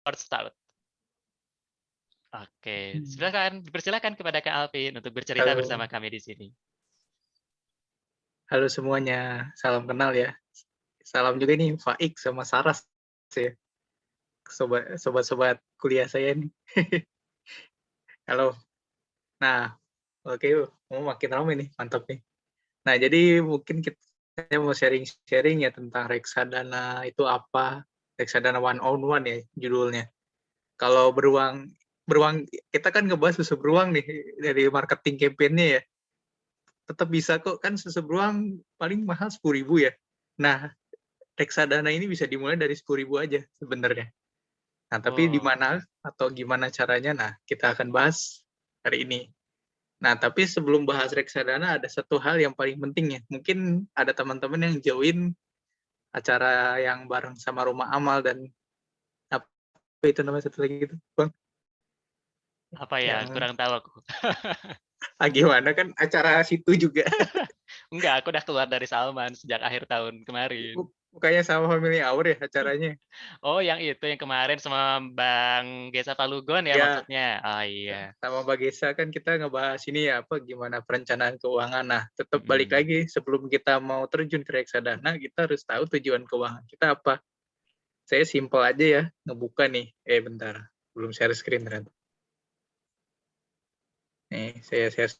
Start. Oke, Hmm. silakan, dipersilakan kepada Kak Alvin untuk bercerita Halo, bersama kami di sini. halo semuanya, salam kenal ya. Salam juga nih Faik sama Saras ya, sobat-sobat kuliah saya nih. Halo. Nah, oke, makin ramai nih, mantap nih. Nah, jadi mungkin kita mau sharing-sharing ya tentang reksadana itu apa, reksadana 101 ya judulnya. Kalau beruang beruang kita kan ngebahas susu beruang nih dari marketing campaign-nya ya. Tetap bisa kok, kan susu beruang paling mahal 10.000 ya. Nah, reksadana ini bisa dimulai dari 10.000 aja sebenarnya. Nah, tapi di Oh, mana atau gimana caranya? Nah, kita akan bahas hari ini. Nah, tapi sebelum bahas reksadana ada satu hal yang paling penting ya. Mungkin ada teman-teman yang join acara yang bareng sama Rumah Amal dan apa itu namanya satu lagi itu, Bang? apa ya? Yang Kurang tahu aku. gimana kan acara situ juga. Enggak, aku udah keluar dari Salman sejak akhir tahun kemarin. Bukannya sama Family Hour ya acaranya? Oh, yang itu yang kemarin sama Bang Gesa Palugon ya Ya, maksudnya? Oh iya, sama Mbak Gesa kan kita ngebahas ini ya, apa, gimana perencanaan keuangan. Nah, tetap balik mhm. lagi sebelum kita mau terjun ke reksadana, kita harus tahu tujuan keuangan kita apa. Saya simpel aja ya, ngebuka nih. Bentar, belum share screen ternyata. Nih, saya share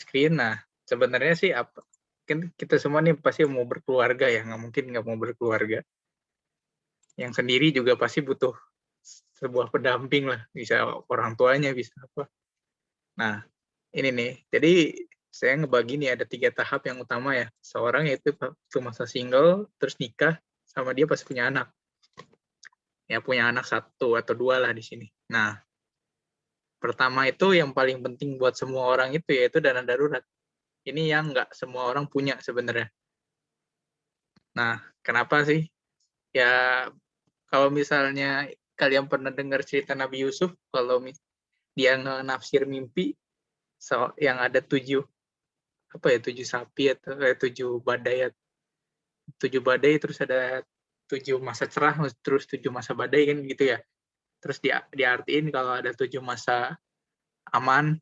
screen. Nah, sebenarnya sih apa? Kan kita semua nih pasti mau berkeluarga ya, nggak mungkin nggak mau berkeluarga. Yang sendiri juga pasti butuh sebuah pendamping lah, bisa orang tuanya, bisa apa. Nah, ini nih, jadi saya ngebagi nih ada 3 tahap yang utama ya. Seorang yaitu waktu masa single, terus nikah, sama dia pas punya anak. Ya punya anak 1 atau 2 lah di sini. Nah, pertama itu yang paling penting buat semua orang itu yaitu dana darurat. Ini yang nggak semua orang punya sebenarnya. Nah, kenapa sih? Ya, kalau misalnya kalian pernah dengar cerita Nabi Yusuf, kalau dia nafsir mimpi, yang ada 7 apa ya, 7 sapi atau 7 badai, 7 badai, terus ada 7 masa cerah, terus 7 masa badai kan gitu ya. Terus diartiin kalau ada 7 masa aman,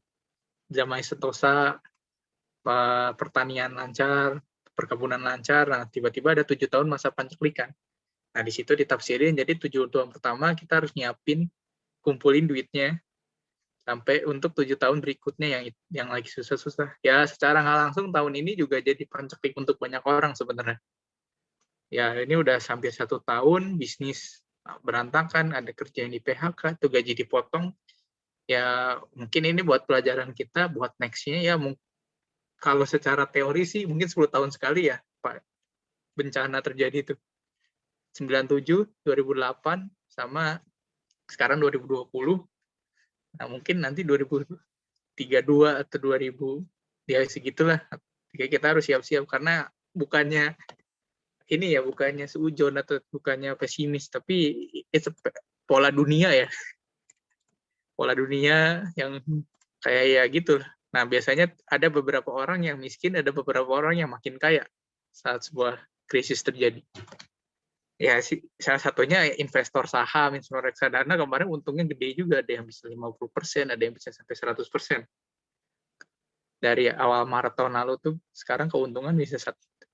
damai sentosa, pertanian lancar, perkebunan lancar. Nah, tiba-tiba ada 7 tahun masa panceklikan. Nah, di situ ditafsirin, jadi 7 tahun pertama kita harus nyiapin, kumpulin duitnya, sampai untuk 7 tahun berikutnya yang lagi susah-susah. Ya, secara nggak langsung tahun ini juga jadi panceklik untuk banyak orang sebenarnya. Ya, ini udah hampir 1 tahun, bisnis berantakan, ada kerja yang di PHK, tuh gaji dipotong. Ya, mungkin ini buat pelajaran kita, buat next-nya ya, kalau secara teori sih mungkin 10 tahun sekali ya, Pak, bencana terjadi tuh. 97, 2008, sama sekarang 2020. Nah, mungkin nanti 2032 atau 2000, ya segitulah. Kita harus siap-siap, karena bukannya ini ya, bukannya seujon atau bukannya pesimis, tapi it's pola dunia ya, pola dunia yang kayak ya gitu. Nah, biasanya ada beberapa orang yang miskin, ada beberapa orang yang makin kaya saat sebuah krisis terjadi. Ya, salah satunya investor saham, investor reksadana kemarin untungnya gede juga, ada yang bisa 50%, ada yang bisa sampai 100%. Dari awal Maret tahun lalu tuh, sekarang keuntungan bisa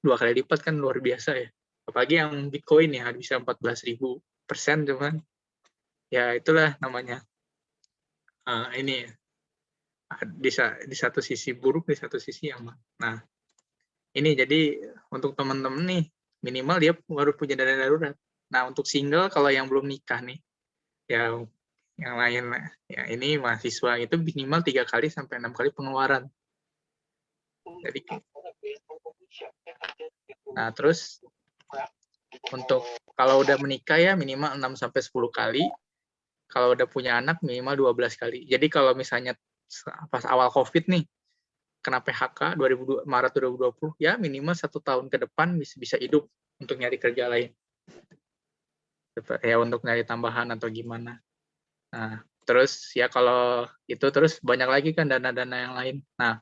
2 kali lipat, kan luar biasa ya. Apalagi yang Bitcoin ya bisa 14.000%, cuman ya itulah namanya, ini di satu sisi buruk, di satu sisi aman. Nah, ini jadi untuk teman-teman nih, minimal dia harus punya dana darurat. Nah, untuk single, kalau yang belum nikah nih, ya yang lain ya, ini mahasiswa itu minimal 3 kali sampai 6 kali pengeluaran. Jadi, nah terus untuk kalau udah menikah ya minimal 6 sampai 10 kali. Kalau udah punya anak minimal 12 kali. Jadi kalau misalnya pas awal Covid nih, kena PHK Maret 2020, ya minimal 1 tahun ke depan bisa hidup untuk nyari kerja lain. Ya untuk nyari tambahan atau gimana. Nah, terus ya kalau itu, terus banyak lagi kan dana-dana yang lain. Nah,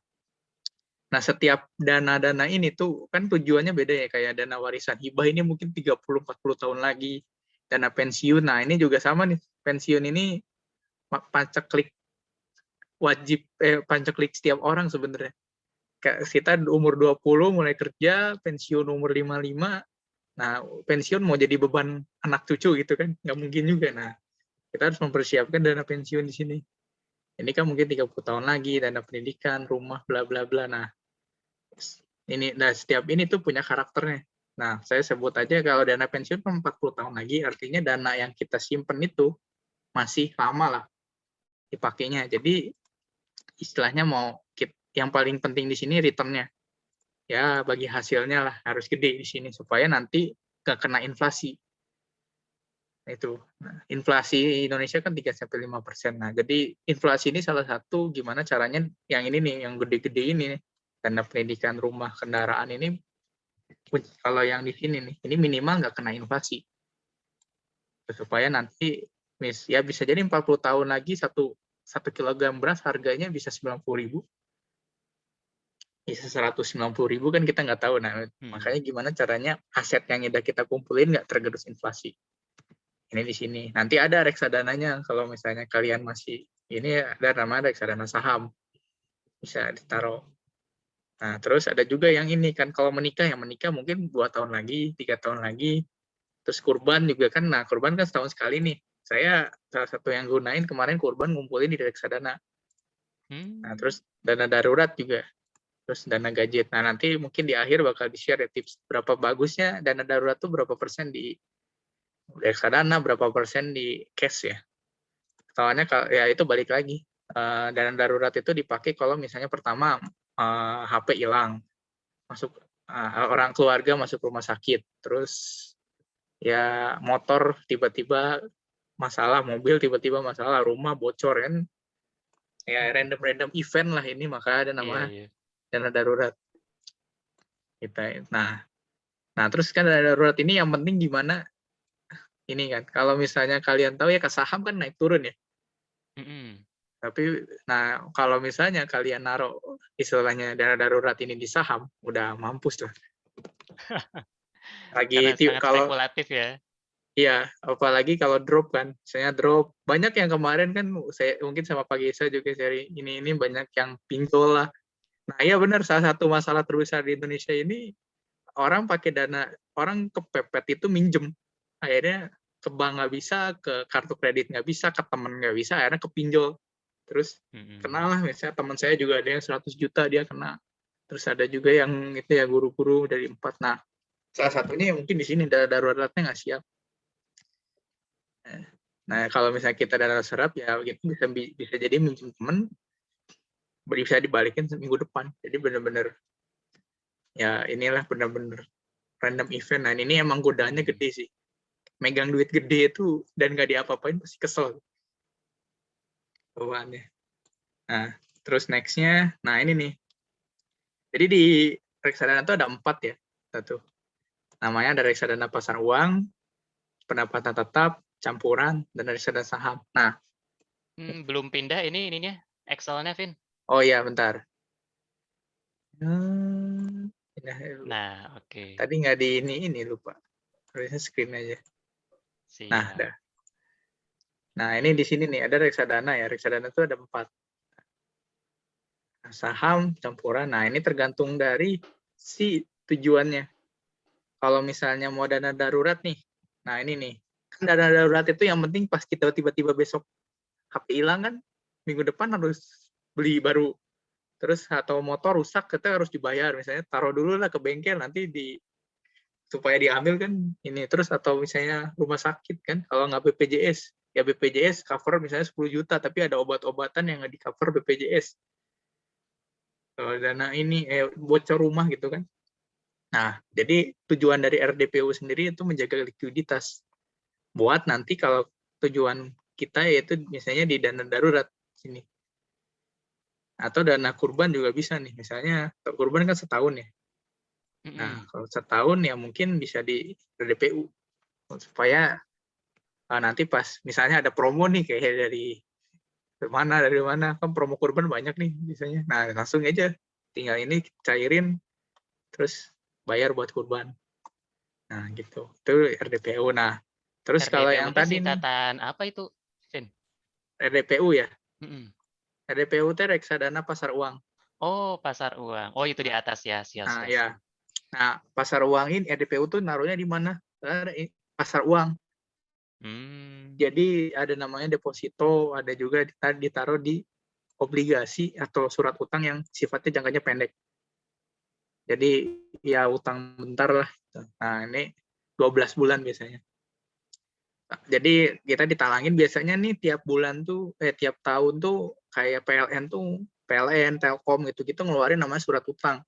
setiap dana-dana ini tuh kan tujuannya beda ya, kayak dana warisan hibah ini mungkin 30-40 tahun lagi. dana pensiun. Nah, ini juga sama nih. Pensiun ini paceklik wajib paceklik setiap orang sebenarnya. Kayak kita umur 20 mulai kerja, pensiun umur 55. Nah, pensiun mau jadi beban anak cucu gitu kan? Nggak mungkin juga. Nah, kita harus mempersiapkan dana pensiun di sini. Ini kan mungkin 30 tahun lagi, dana pendidikan, rumah, bla bla bla. Nah, setiap ini tuh punya karakternya. Nah, saya sebut aja kalau dana pensiun kan 40 tahun lagi, artinya dana yang kita simpen itu masih lama lah dipakainya. Jadi istilahnya yang paling penting di sini return-nya. Ya, bagi hasilnya lah harus gede di sini supaya nanti nggak kena inflasi. Itu. Nah, inflasi Indonesia kan 3-5%. Nah, jadi inflasi ini salah satu gimana caranya yang ini nih, yang gede-gede ini, dana pendidikan, rumah, kendaraan ini, kalau yang di sini nih, ini minimal nggak kena inflasi. Supaya nanti ya bisa jadi 40 tahun lagi satu kilogram beras harganya bisa 90.000, bisa 190.000 kan kita nggak tahu. Nah, makanya gimana caranya aset yang udah kita kumpulin nggak tergerus inflasi. Ini di sini. Nanti ada reksadananya kalau misalnya kalian masih ini ada nama reksadana saham. Bisa ditaruh. Nah, terus ada juga yang ini kan kalau yang menikah mungkin 2 tahun lagi, 3 tahun lagi. Terus kurban juga kan. Nah, kurban kan setahun sekali nih. Saya salah satu yang gunain kemarin kurban ngumpulin di reksadana. Nah, terus dana darurat juga. Terus dana gadget. Nah, nanti mungkin di akhir bakal di-share ya tips berapa bagusnya dana darurat tuh berapa persen di reksadana, berapa persen di cash ya. Soalnya ya itu balik lagi. Dana darurat itu dipakai kalau misalnya pertama HP hilang, masuk orang keluarga masuk rumah sakit, terus ya motor tiba-tiba masalah, mobil tiba-tiba masalah, rumah bocor kan. Ya random event lah ini, maka ada nama dana darurat. Nah, terus kan dana darurat ini yang penting gimana ini kan. Kalau misalnya kalian tahu ya ke saham kan naik turun ya. Tapi nah kalau misalnya kalian naruh istilahnya dana darurat ini di saham, udah mampus lah. Karena sangat Kalau spekulatif ya. iya, apalagi kalau drop kan. Misalnya drop, banyak yang kemarin kan saya mungkin sama Pak Gesa juga seri ini banyak yang pinjol lah. Nah, iya benar, salah satu masalah terbesar di Indonesia ini orang pakai orang kepepet itu minjem. Akhirnya ke bank nggak bisa, ke kartu kredit nggak bisa, ke temen nggak bisa, akhirnya ke pinjol. Terus kenal lah, misalnya teman saya juga ada yang 100 juta dia kena. Terus ada juga yang itu ya guru-guru dari 4. Nah, salah satunya yang mungkin di sini daruratnya nggak siap. Nah, kalau misalnya kita dana serap ya gitu bisa jadi minjem teman bisa dibalikin seminggu depan. Jadi benar-benar ya inilah benar-benar random event. Nah, ini emang godaannya gede sih. Megang duit gede itu dan nggak diapa-apain pasti kesel bawaannya. Nah, terus next-nya, nah ini nih. Jadi di reksadana itu ada 4 ya. Satu. Namanya ada reksadana pasar uang, pendapatan tetap, campuran, dan reksadana saham. Nah, belum pindah ininya, Excel-nya, Vin. oh iya, bentar. Nah, oke. Tadi nggak di ini lupa. Harusnya screen aja. Siap. Nah, ada. Nah, ini di sini nih ada reksadana ya. Reksadana itu ada 4. Saham, campuran. Nah, ini tergantung dari si tujuannya. Kalau misalnya mau dana darurat nih. Nah, ini nih. Kan dana darurat itu yang penting pas kita tiba-tiba besok HP hilang kan, minggu depan harus beli baru. Terus atau motor rusak, kita harus dibayar. Misalnya taruh dulu lah ke bengkel, nanti supaya diambil kan ini. Terus atau misalnya rumah sakit kan, kalau nggak BPJS, ya BPJS cover misalnya 10 juta, tapi ada obat-obatan yang nggak di cover BPJS. Kalau dana ini bocor rumah gitu kan. Nah, jadi tujuan dari RDPU sendiri itu menjaga likuiditas. Buat nanti kalau tujuan kita yaitu misalnya di dana darurat sini. Atau dana kurban juga bisa nih. Misalnya kurban kan setahun ya. Nah, kalau setahun ya mungkin bisa di RDPU. Supaya nanti pas misalnya ada promo nih kayak dari mana kan promo kurban banyak nih biasanya. Nah, langsung aja tinggal ini cairin terus bayar buat kurban. Nah, gitu. Itu RDPU. Nah, Terus kalau RDPU yang teh tadi nih, singkatan apa itu, Vin? RDPU ya. Mhm. RDPU teh reksadana pasar uang. Oh, pasar uang. Oh, itu di atas ya, siap Nah, siap ya. siap. Nah, pasar uang ini RDPU tuh naruhnya di mana? Pasar uang. Mmm. Jadi ada namanya deposito, ada juga ditaruh di obligasi atau surat utang yang sifatnya jangkanya pendek. Jadi ya utang bentar lah. Nah, ini 12 bulan biasanya. Jadi kita ditalangin biasanya nih tiap bulan tuh, tiap tahun tuh kayak PLN, Telkom gitu-gitu ngeluarin namanya surat utang.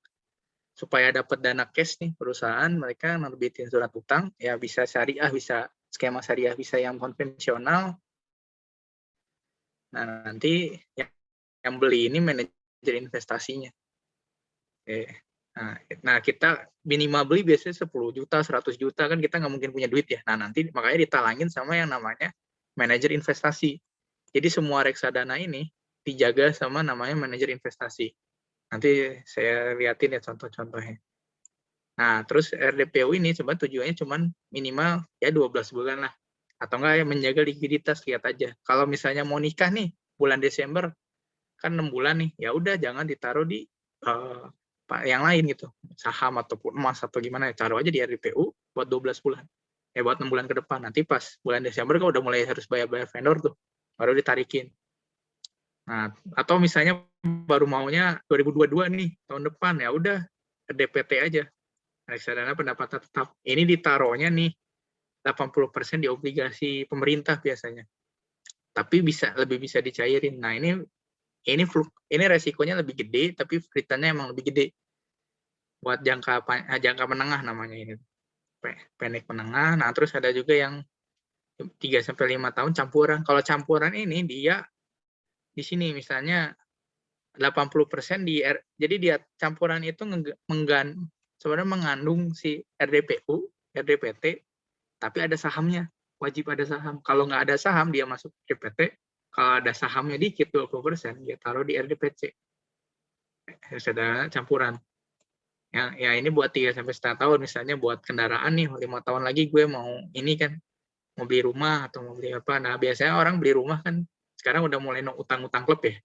Supaya dapat dana cash nih perusahaan, mereka nerbitin surat utang, ya bisa syariah, bisa skema syariah, bisa yang konvensional. Nah, nanti yang beli ini manajer investasinya. Nah, kita minimal beli biasanya 10 juta, 100 juta, kan kita nggak mungkin punya duit ya. Nah, nanti makanya ditalangin sama yang namanya manajer investasi. Jadi semua reksadana ini dijaga sama namanya manajer investasi. Nanti saya liatin ya contoh-contohnya. Nah, terus RDPU ini sebenarnya tujuannya cuma minimal ya 12 bulan lah. Atau enggak ya menjaga likuiditas, lihat aja. Kalau misalnya mau nikah nih bulan Desember, kan 6 bulan nih, ya udah jangan ditaruh di yang lain gitu, saham ataupun emas atau gimana, ya taruh aja di RDPU buat 12 bulan. Ya buat 6 bulan ke depan. Nanti pas bulan Desember kan udah mulai harus bayar-bayar vendor tuh, baru ditarikin. Nah, atau misalnya baru maunya 2022 nih, tahun depan, ya udah DPT aja. Reksadana pendapatan tetap. Ini ditaruhnya nih 80% di obligasi pemerintah biasanya. Tapi lebih bisa dicairin. Nah, ini resikonya lebih gede, tapi return-nya emang lebih gede. Buat jangka menengah namanya ini. Pendek menengah. Nah, terus ada juga yang 3 sampai 5 tahun campuran. Kalau campuran ini dia di sini misalnya 80% jadi dia campuran itu sebenarnya mengandung si RDPU, RDPT, tapi ada sahamnya, wajib ada saham. Kalau nggak ada saham, dia masuk RDPT. Kalau ada sahamnya dikit, 20%, dia taruh di RDPC. Sudah campuran. Ya ini buat 3 sampai setengah tahun, misalnya buat kendaraan nih, 5 tahun lagi gue mau ini kan, mau beli rumah atau mau beli apa. Nah, biasanya orang beli rumah kan, sekarang udah mulai utang-utang klub ya.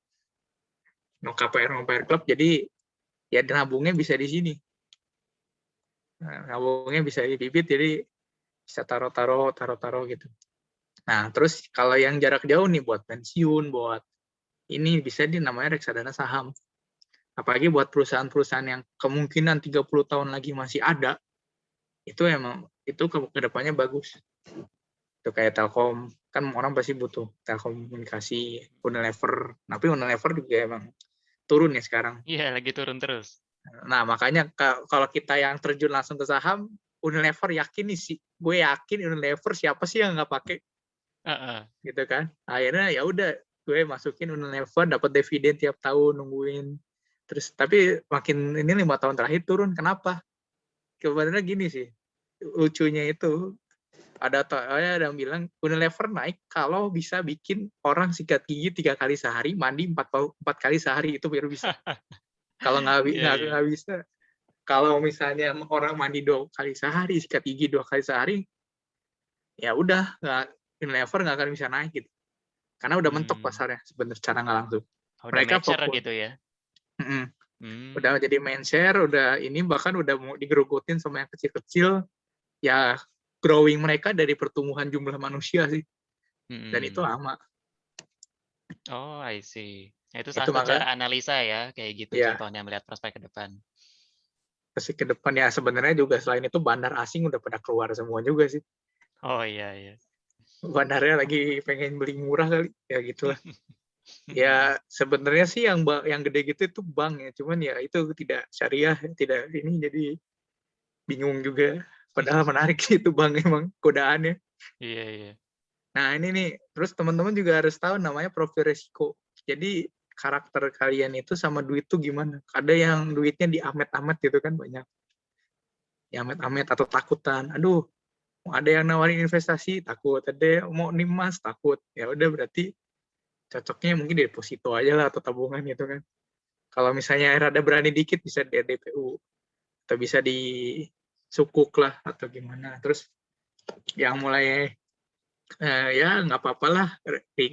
KPR klub, jadi ya nabungnya bisa di sini. Nabungnya bisa di bibit, jadi bisa taruh gitu. Nah, terus kalau yang jarak jauh nih buat pensiun, buat ini bisa namanya reksadana saham. Apalagi buat perusahaan-perusahaan yang kemungkinan 30 tahun lagi masih ada, itu ke depannya bagus. Itu kayak Telkom, kan orang pasti butuh telekomunikasi, Unilever. Tapi Unilever juga emang turun ya sekarang. Iya, lagi turun terus. Nah, makanya kalau kita yang terjun langsung ke saham, Unilever yakin nih sih, gue yakin Unilever siapa sih yang nggak pakai, gitu kan? Akhirnya ya udah, gue masukin Unilever, dapat dividen tiap tahun, nungguin. Terus tapi makin ini 5 tahun terakhir turun, kenapa? Sebenarnya gini sih, lucunya itu ada yang bilang Unilever naik kalau bisa bikin orang sikat gigi 3 kali sehari, mandi 4 kali sehari, itu baru bisa. Kalau nggak bisa, kalau misalnya orang mandi 2 kali sehari, sikat gigi 2 kali sehari, ya udah Unilever nggak akan bisa naik gitu. Karena udah mentok pasarnya sebenarnya secara nggak langsung. Udah Mereka mature fokus. gitu ya? Udah jadi main share, udah ini bahkan udah mau digerogotin sama yang kecil-kecil. Ya growing mereka dari pertumbuhan jumlah manusia sih. Dan itu lama. Oh, I see. Nah, itu salah Itu satu maka cara analisa ya, kayak gitu ya contohnya melihat prospek ke depan. pasti ke depan ya sebenarnya juga selain itu bandar asing udah pada keluar semua juga sih. Oh, iya iya. Bandarnya lagi pengen beli murah kali, ya gitulah. Ya sebenarnya sih yang gede gitu itu bank ya, cuman ya itu tidak syariah, tidak ini, jadi bingung juga. Padahal menarik sih itu bank, emang godaannya. Iya iya. Nah ini nih, terus teman-teman juga harus tahu namanya profil resiko. Jadi karakter kalian itu sama duit tuh gimana. Ada yang duitnya di amet-amet gitu kan, banyak. Ya amet-amet atau takutan. Aduh, ada yang nawarin investasi, takut. Ada yang mau nimas, takut. Ya udah berarti cocoknya mungkin di deposito aja lah atau tabungan gitu kan. Kalau misalnya rada berani dikit bisa di DPU atau bisa di sukuk lah atau gimana. Terus yang mulai Ya nggak apa-apalah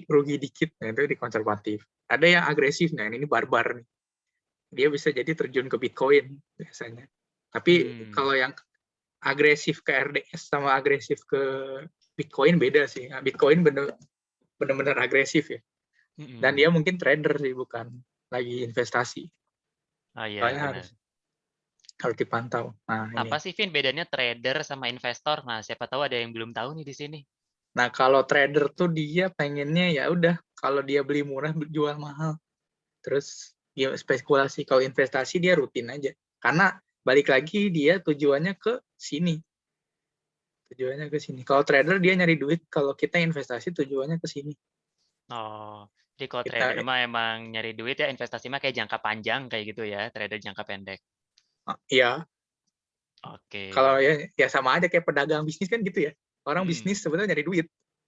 rugi dikit, nah itu di konservatif. Ada yang agresif, nah ini barbar nih. Dia bisa jadi terjun ke Bitcoin biasanya. Tapi kalau yang agresif ke RDS sama agresif ke Bitcoin beda sih. Nah, Bitcoin benar-benar agresif ya. Dan dia mungkin trader sih, bukan lagi investasi. Oh iya, Soalnya benar. harus dipantau. Nah, ini. Apa sih, Vin, bedanya trader sama investor? Nah, siapa tahu ada yang belum tahu nih di sini. Nah, kalau trader tuh dia pengennya ya udah, kalau dia beli murah jual mahal. Terus dia spekulasi. Kalau investasi dia rutin aja. Karena balik lagi dia tujuannya ke sini. Tujuannya ke sini. Kalau trader dia nyari duit, kalau kita investasi tujuannya ke sini. Oh, jadi kalau trader Kita mah emang nyari duit ya, investasi mah kayak jangka panjang kayak gitu ya, trader jangka pendek. ya Oke. kalau ya sama aja kayak pedagang bisnis kan gitu ya. Orang Mm-mm. bisnis sebenarnya nyari duit.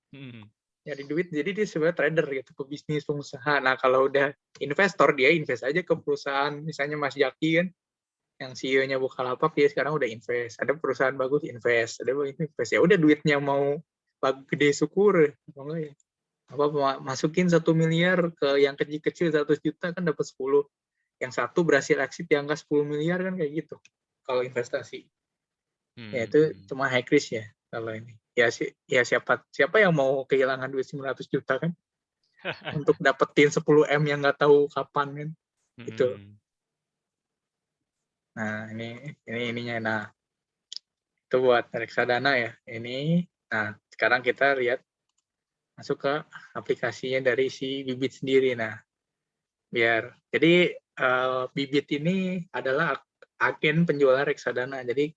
Mm-mm. Nyari duit jadi dia sebenarnya trader gitu, pebisnis, pengusaha. Nah, kalau udah investor dia invest aja ke perusahaan, misalnya Mas Jaki kan yang CEO-nya Bukalapak dia sekarang udah invest. Ada perusahaan bagus invest, ada invest. Ya udah duitnya mau bagus gede syukur, mau enggak ya apa masukin 1 miliar ke yang kecil-kecil 100 juta kan dapat 10. Yang satu berhasil exit di angka 10 miliar kan kayak gitu. Kalau investasi. Ya itu Hmm. cuma high risk ya kalau ini. Ya siapa yang mau kehilangan duit 900 juta kan untuk dapetin 10 M yang nggak tahu kapan kan. Itu. Mm-mm. Nah, ini ininya. Nah, itu buat reksadana ya. Ini. Nah, sekarang kita lihat masuk ke aplikasinya dari si Bibit sendiri. Nah, jadi Bibit ini adalah agen penjualan reksadana. Jadi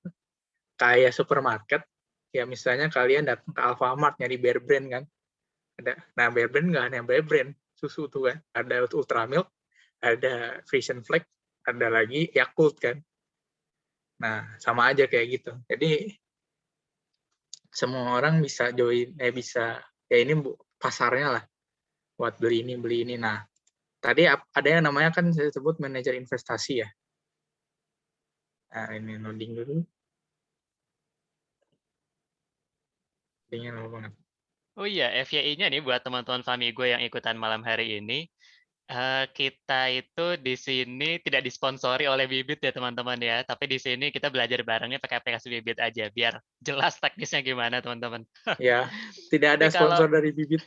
kayak supermarket, ya misalnya kalian datang ke Alfamart nyari Bear Brand kan. Nah, Bear Brand nggak hanya Bear Brand, susu tuh kan. Ada Ultramilk, ada Frisian Flag, ada lagi Yakult kan. Nah, sama aja kayak gitu. Jadi semua orang bisa join, bisa ya ini pasarnya lah buat beli ini. Nah, tadi ada yang namanya kan saya sebut manajer investasi ya. Nah, ini loading dulu. Loadingnya lama banget. Oh iya, FYI-nya nih buat teman-teman Fami gue yang ikutan malam hari ini, kita itu di sini tidak disponsori oleh Bibit ya teman-teman ya, tapi di sini kita belajar barengnya pakai aplikasi Bibit aja, biar jelas teknisnya gimana teman-teman. Ya, tidak Tapi ada kalau sponsor dari Bibit.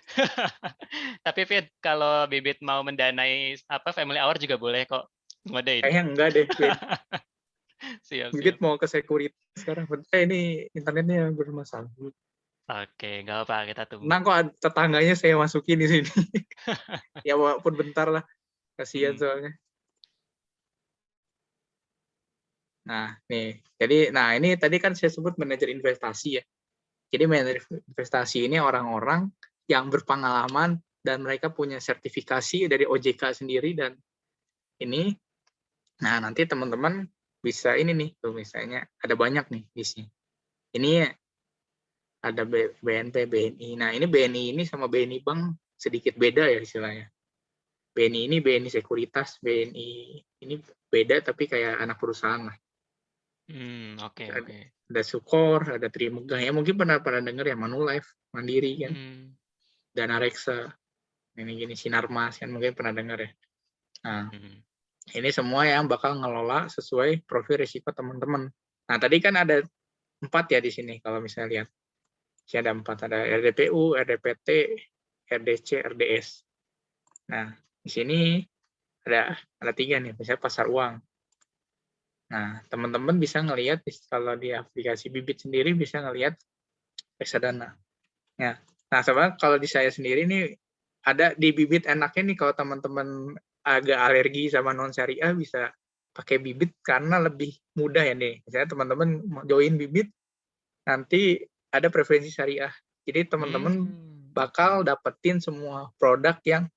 tapi Fit, kalau Bibit mau mendanai apa family hour juga boleh kok ngodein. Kayaknya enggak deh, Siap, Bibit siap. mau ke security sekarang. Ini internetnya bermasalah. Oke, nggak apa, kita tunggu. Tenang kok tetangganya saya masukin di sini. Ya walaupun bentar lah, kasihan Mm. soalnya. Nah, ini tadi kan saya sebut manajer investasi ya. Jadi manajer investasi ini orang-orang yang berpengalaman dan mereka punya sertifikasi dari OJK sendiri dan ini. Nah, nanti teman-teman bisa ini nih, tuh misalnya ada banyak nih di sini. Ini ada BNP, BNI. Nah, ini BNI ini sama BNI Bank sedikit beda ya istilahnya. BNI ini BNI Sekuritas, BNI ini beda tapi kayak anak perusahaan lah. Oke, Ada, oke. ada Sukor, ada Trimegah. Ya mungkin pernah dengar ya Manulife, Mandiri kan, Mm. Dana Reksa, ini gini Sinarmas kan mungkin pernah dengar ya. Nah, Mm. ini semua yang bakal ngelola sesuai profil risiko teman-teman. Nah, tadi kan ada 4 ya di sini kalau misalnya lihat. Sini ada 4, ada RDPU, RDPT, RDC, RDS. Nah, di sini ada 3 nih, misalnya pasar uang. Nah, teman-teman bisa ngelihat kalau di aplikasi Bibit sendiri bisa ngelihat reksadana. Ya. Nah, sebenarnya kalau di saya sendiri nih ada di Bibit enaknya nih kalau teman-teman agak alergi sama non syariah bisa pakai Bibit karena lebih mudah ya nih. Misalnya teman-teman mau join Bibit nanti ada preferensi syariah. Jadi teman-teman Oke. bakal dapetin semua produk yang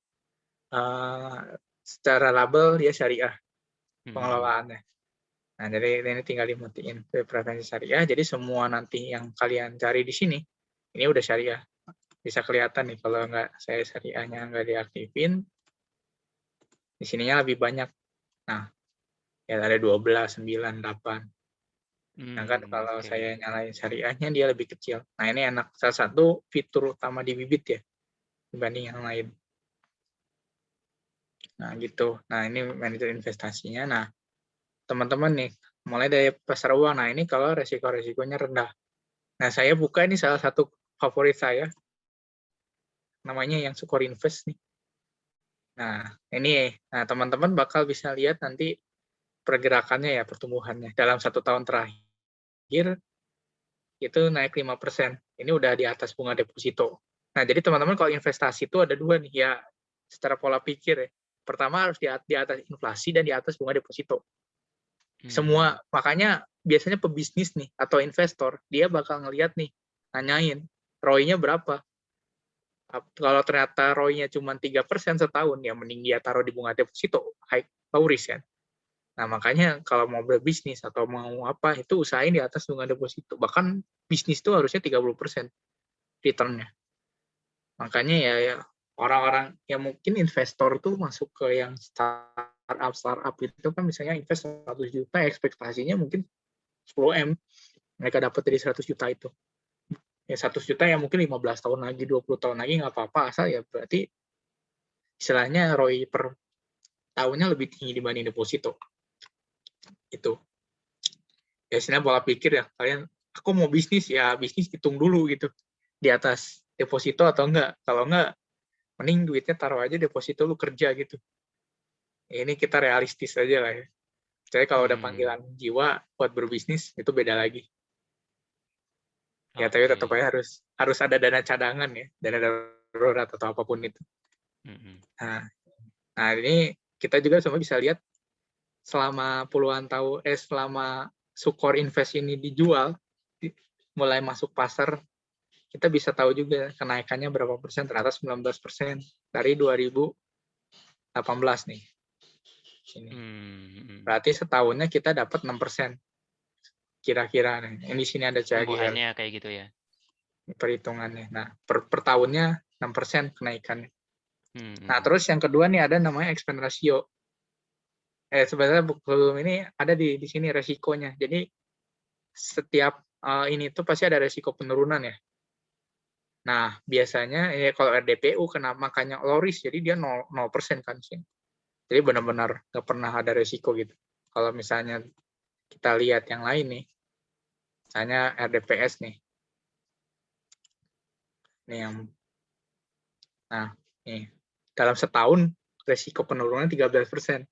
secara label dia syariah Mm. pengelolaannya. Nah, jadi ini tinggal dimatiin ke preferensi syariah. Jadi semua nanti yang kalian cari di sini, ini udah syariah. Bisa kelihatan nih kalau nggak saya syariahnya nggak diaktifin, di sininya lebih banyak. Nah, ya ada 12, 9, 8. Nah kan kalau Oke. saya nyalain syariahnya dia lebih kecil. Nah ini enak, salah satu fitur utama di Bibit ya, dibanding yang lain. Nah gitu. Nah ini manajer investasinya. Nah teman-teman nih, mulai dari pasar uang. Nah ini kalau resiko-resikonya rendah. Nah saya buka ini salah satu favorit saya, namanya yang Sukor Invest nih. Nah ini, nah teman-teman bakal bisa lihat nanti pergerakannya ya, pertumbuhannya. Dalam 1 tahun terakhir, itu naik 5%. Ini udah di atas bunga deposito. Nah, jadi teman-teman kalau investasi itu ada dua nih, ya secara pola pikir ya. Pertama harus di atas inflasi dan di atas bunga deposito. Semua, Mmm. makanya biasanya pebisnis nih, atau investor, dia bakal ngelihat nih, nanyain, ROI-nya berapa? Kalau ternyata ROI-nya cuma 3% setahun, ya mending dia taruh di bunga deposito, low risk kan. Nah, makanya kalau mau berbisnis atau mau apa, itu usahain di atas bunga deposito. Bahkan bisnis itu harusnya 30% return-nya. Makanya ya orang-orang yang mungkin investor tuh masuk ke yang startup itu kan misalnya invest 100 juta, ekspektasinya mungkin 10 M mereka dapat dari 100 juta itu. Ya 100 juta ya mungkin 15 tahun lagi, 20 tahun lagi nggak apa-apa, asal ya berarti istilahnya ROI per tahunnya lebih tinggi dibanding deposito. Itu. Ya istilahnya pola pikir ya, kalian aku mau bisnis ya bisnis hitung dulu gitu. Di atas deposito atau enggak. Kalau enggak, mending duitnya taruh aja deposito lu kerja gitu. Ya, ini kita realistis aja lah ya. Jadi kalau udah Mmm. panggilan jiwa buat berbisnis itu beda lagi. Ya tapi tetap Oke. aja harus ada dana cadangan ya, dana darurat atau apapun itu. Mhm. Nah, nah ini kita juga semua bisa lihat selama puluhan tahun selama Sukor Invest ini dijual, mulai masuk pasar, kita bisa tahu juga kenaikannya berapa persen, ternyata 19% dari 2018 nih. Ini. Mhm. Berarti setahunnya kita dapat 6% kira-kira nih. Ini di sini ada CAGR Pertumbuhannya kayak gitu ya? perhitungannya. Nah, per tahunnya 6% kenaikannya. Mhm Nah, mhm. terus yang kedua nih ada namanya expense ratio. Sebenarnya belum ini ada di sini resikonya. Jadi setiap ini tuh pasti ada resiko penurunan ya. Nah, biasanya kalau RDPU kena makanya low risk, jadi dia 0% kan sih. Jadi benar-benar nggak pernah ada resiko gitu. Kalau misalnya kita lihat yang lain nih, misalnya RDPS nih. Nih yang nah, nih dalam setahun resiko penurunan 13%.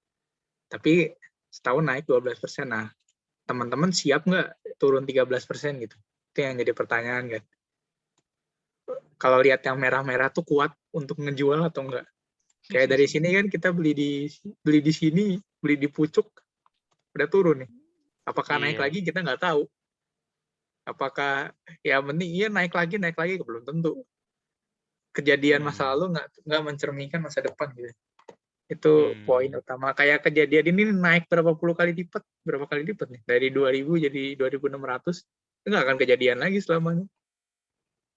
Tapi setahun naik 12%. Nah, teman-teman siap nggak turun 13% gitu? Itu yang jadi pertanyaan kan. Kalau lihat yang merah-merah tuh kuat untuk ngejual atau enggak? Kayak dari sini kan kita beli di sini, beli di pucuk, udah turun nih. Apakah naik Iya. lagi kita nggak tahu. Apakah ya mending iya naik lagi belum tentu. Kejadian masa Mmm. lalu nggak mencerminkan masa depan gitu. Itu poin Mmm. utama. Kayak kejadian ini naik berapa puluh kali lipat, berapa kali lipat nih? Dari 2000 jadi 2600, itu nggak akan kejadian lagi selamanya.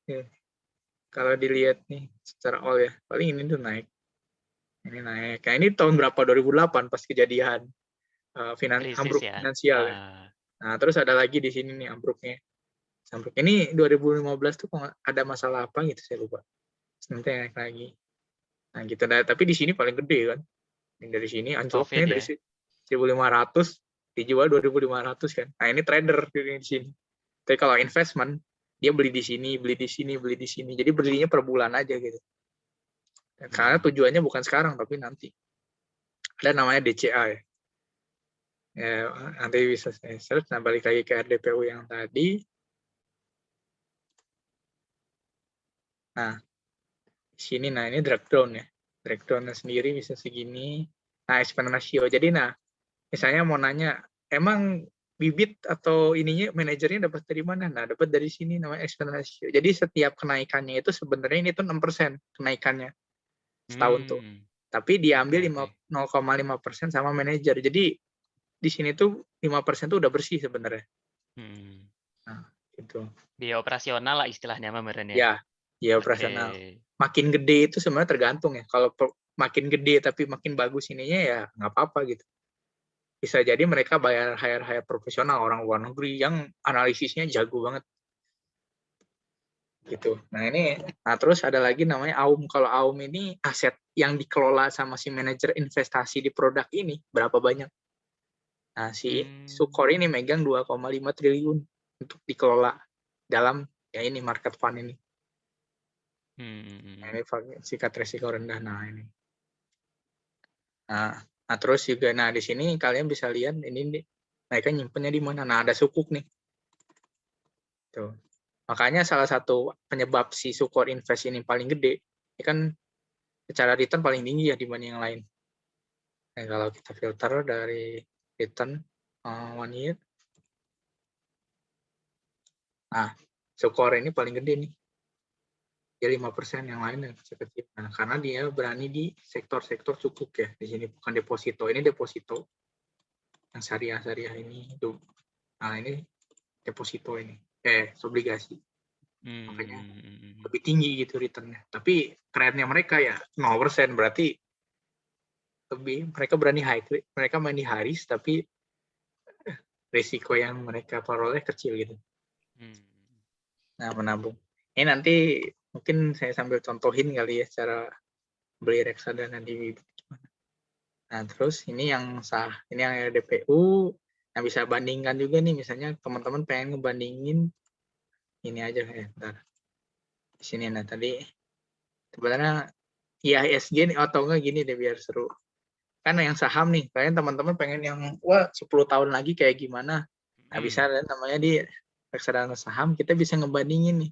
Ya. Kalau dilihat nih secara all ya, paling ini tuh naik. Ini naik. Kayak ini tahun berapa? 2008 pas kejadian Krisis ambruk ya? finansial ya. Heeh. Nah, terus ada lagi di sini nih ambruknya. Ambruk. Ini 2015 tuh ada masalah apa gitu saya lupa. Nanti naik lagi. Nah, gitu. Nah, tapi di sini paling gede kan. Yang dari sini Covid anjloknya dari ya? 1.500 dijual 2.500 kan. Nah, ini trader di sini. Tapi kalau investment dia beli di sini, beli di sini, beli di sini. Jadi belinya per bulan aja gitu. Karena Mhm. tujuannya bukan sekarang tapi nanti. Ada namanya DCA ya. Ya, nanti bisa saya search. Nah, balik lagi ke RDPU yang tadi. Nah, di sini, nah ini drag down ya. Drag down sendiri bisa segini. Nah, expense ratio. Jadi, nah, misalnya mau nanya, emang bibit atau ininya manajernya dapat dari mana? Nah, dapat dari sini namanya expense ratio. Jadi setiap kenaikannya itu sebenarnya ini tuh 6% kenaikannya setahun tuh. Mmm. Tapi Oke diambil oke. 0,5% sama manajer. Jadi di sini tuh 5% tuh udah bersih sebenarnya. Mhm. Nah, gitu. Biaya operasional lah istilahnya mah meureun ya? Ya, ya Oke. operasional. Makin gede itu sebenarnya tergantung ya. Kalau makin gede tapi makin bagus ininya ya nggak apa-apa gitu. bisa jadi mereka bayar hire profesional orang luar negeri yang analisisnya jago banget gitu. Nah terus ada lagi namanya AUM. Kalau AUM ini aset yang dikelola sama si manajer investasi di produk ini berapa banyak. Nah si Sukor ini megang 2,5 triliun untuk dikelola dalam ya ini market fund ini. Nah, ini sikat resiko rendah. Nah terus juga di sini kalian bisa lihat ini mereka nyimpennya di mana. Nah ada sukuk nih. Tuh. Makanya salah satu penyebab si Sukor Invest ini paling gede, ini kan secara return paling tinggi ya dibanding yang lain. Nah, kalau kita filter dari return 1 year, nah Sukor ini paling gede nih. Dia 5%, yang lain yang kecil-kecil. Nah, karena dia berani di sektor-sektor sukuk ya. Di sini bukan deposito, ini deposito. Yang syariah ini itu. Nah, ini deposito ini. Obligasi. Makanya lebih tinggi gitu returnnya. Tapi kerennya mereka ya 0%, berarti lebih mereka berani mereka main di Haris tapi risiko yang mereka peroleh kecil gitu. Nah menabung. Ini nanti mungkin saya sambil contohin kali ya cara beli reksadana di Bibit. Nah terus ini yang sah, ini yang RDPU. Nah bisa bandingkan juga nih, misalnya teman-teman pengen ngebandingin ini aja ya. Bentar. Di sini tadi sebenarnya IHSG nih atau enggak gini deh biar seru. Kan yang saham nih, kalian teman-teman pengen yang 10 tahun lagi kayak gimana. Nah, bisa namanya di reksadana saham kita bisa ngebandingin nih.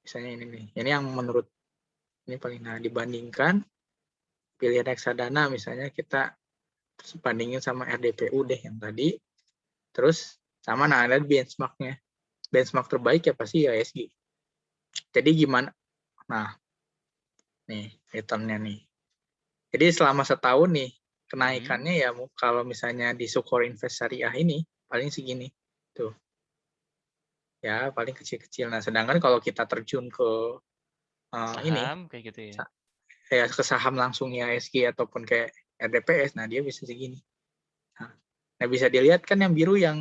Misalnya ini nih. Ini yang menurut ini paling dibandingkan pilih reksadana misalnya kita bandingin sama RDPU deh yang tadi. Terus sama ada benchmarknya. Benchmark terbaik ya pasti IHSG. Jadi gimana? Nah, nih returnnya nih. Jadi selama setahun nih kenaikannya ya kalau misalnya di Sukor Invest Syariah ini paling segini tuh ya paling kecil-kecil. Nah sedangkan kalau kita terjun ke saham kayak gitu ya. Kayak ke saham langsung IHSG ataupun kayak RDPS, nah dia bisa segini. Nah bisa dilihat kan yang biru yang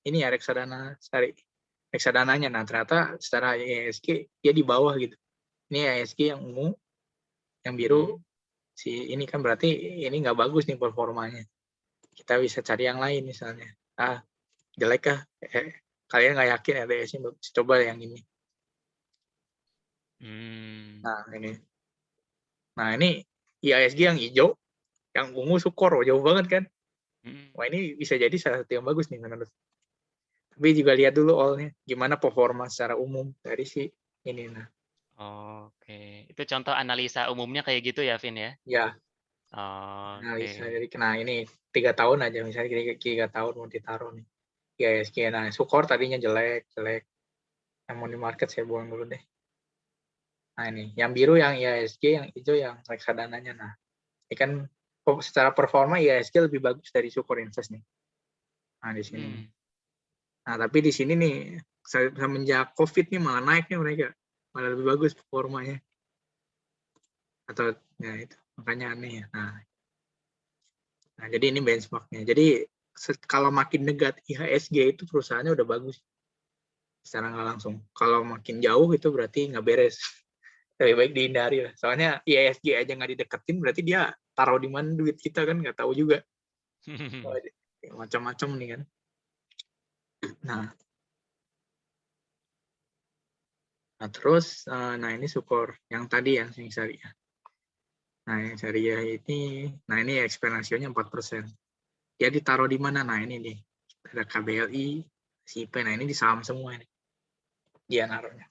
ini ya reksadananya. Nah ternyata secara IHSG dia di bawah gitu. Ini IHSG yang ungu, yang biru si ini kan berarti ini nggak bagus nih performanya. Kita bisa cari yang lain misalnya. Jelek kah? Kalian nggak yakin RDS-nya bagus, coba yang ini. Nah ini IHSG yang hijau, yang ungu Sukor, jauh banget kan? Wah ini bisa jadi salah satu yang bagus nih menurut. Tapi juga lihat dulu all-nya, gimana performa secara umum dari si ini. Oke, itu contoh analisa umumnya kayak gitu ya, Vin ya? Ya, analisa Oke. dari ini 3 tahun aja misalnya 3 tahun mau ditaruh nih. IHSG, nah Sukor tadinya jelek. Yang money market saya buang dulu deh. Nah ini, yang biru yang IHSG, yang hijau yang reksadananya. Nah, ini kan secara performa IHSG lebih bagus dari Sukor Invest nih. Nah di sini. Nah tapi di sini nih semenjak COVID nih malah naik nih mereka, malah lebih bagus performanya. Atau ya itu makanya aneh ya. Nah jadi ini benchmarknya. Jadi kalau makin dekat IHSG itu perusahaannya udah bagus secara nggak langsung. Kalau makin jauh itu berarti nggak beres. Lebih baik dihindari lah. Soalnya IHSG aja nggak dideketin, berarti dia taruh di mana duit kita kan nggak tahu juga. Macam-macam nih kan. Nah terus, ini Sukor yang tadi yang syariah. Nah yang syariah ini, ini ekspansinya 4%. Dia ditaruh di mana? Nah ini nih, ada KBLI, SIP. Nah ini di saham semua ini. Dia naruhnya.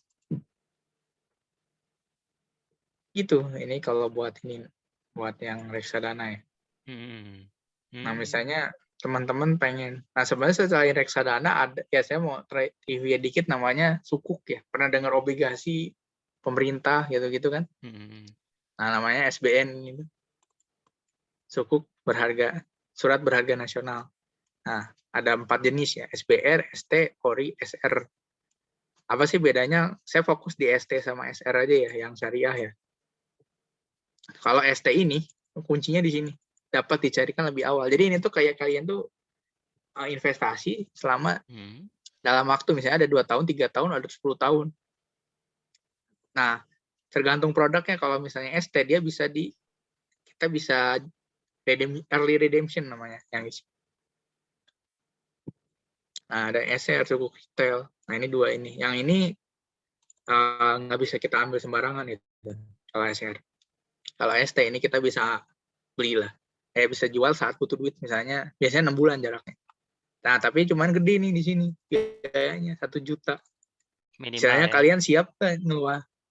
Gitu, ini kalau buat yang reksadana ya. Nah misalnya teman-teman pengen, sebenarnya selain reksadana ada ya saya mau review dikit namanya sukuk ya. Pernah dengar obligasi pemerintah gitu-gitu kan? Nah namanya SBN gitu. Sukuk berharga, surat berharga nasional. Nah ada 4 jenis ya, SBR, ST, ORI, SR. Apa sih bedanya? Saya fokus di ST sama SR aja ya, yang syariah ya. Kalau ST ini kuncinya di sini. dapat dicarikan lebih awal. Jadi ini tuh kayak kalian tuh investasi selama dalam waktu misalnya ada 2 tahun, 3 tahun, ada 10 tahun. Nah, tergantung produknya. Kalau misalnya ST dia kita bisa early redemption namanya yang isi. Nah, ada SR suku retail. Nah, ini 2 ini. Yang ini nggak bisa kita ambil sembarangan itu kalau SR. Kalau ST ini kita bisa beli lah. Bisa jual saat butuh duit misalnya. Biasanya 6 bulan jaraknya. Nah, tapi cuman gede nih di sini. Biayanya 1 juta. Minimal Misalnya ya. kalian siap kan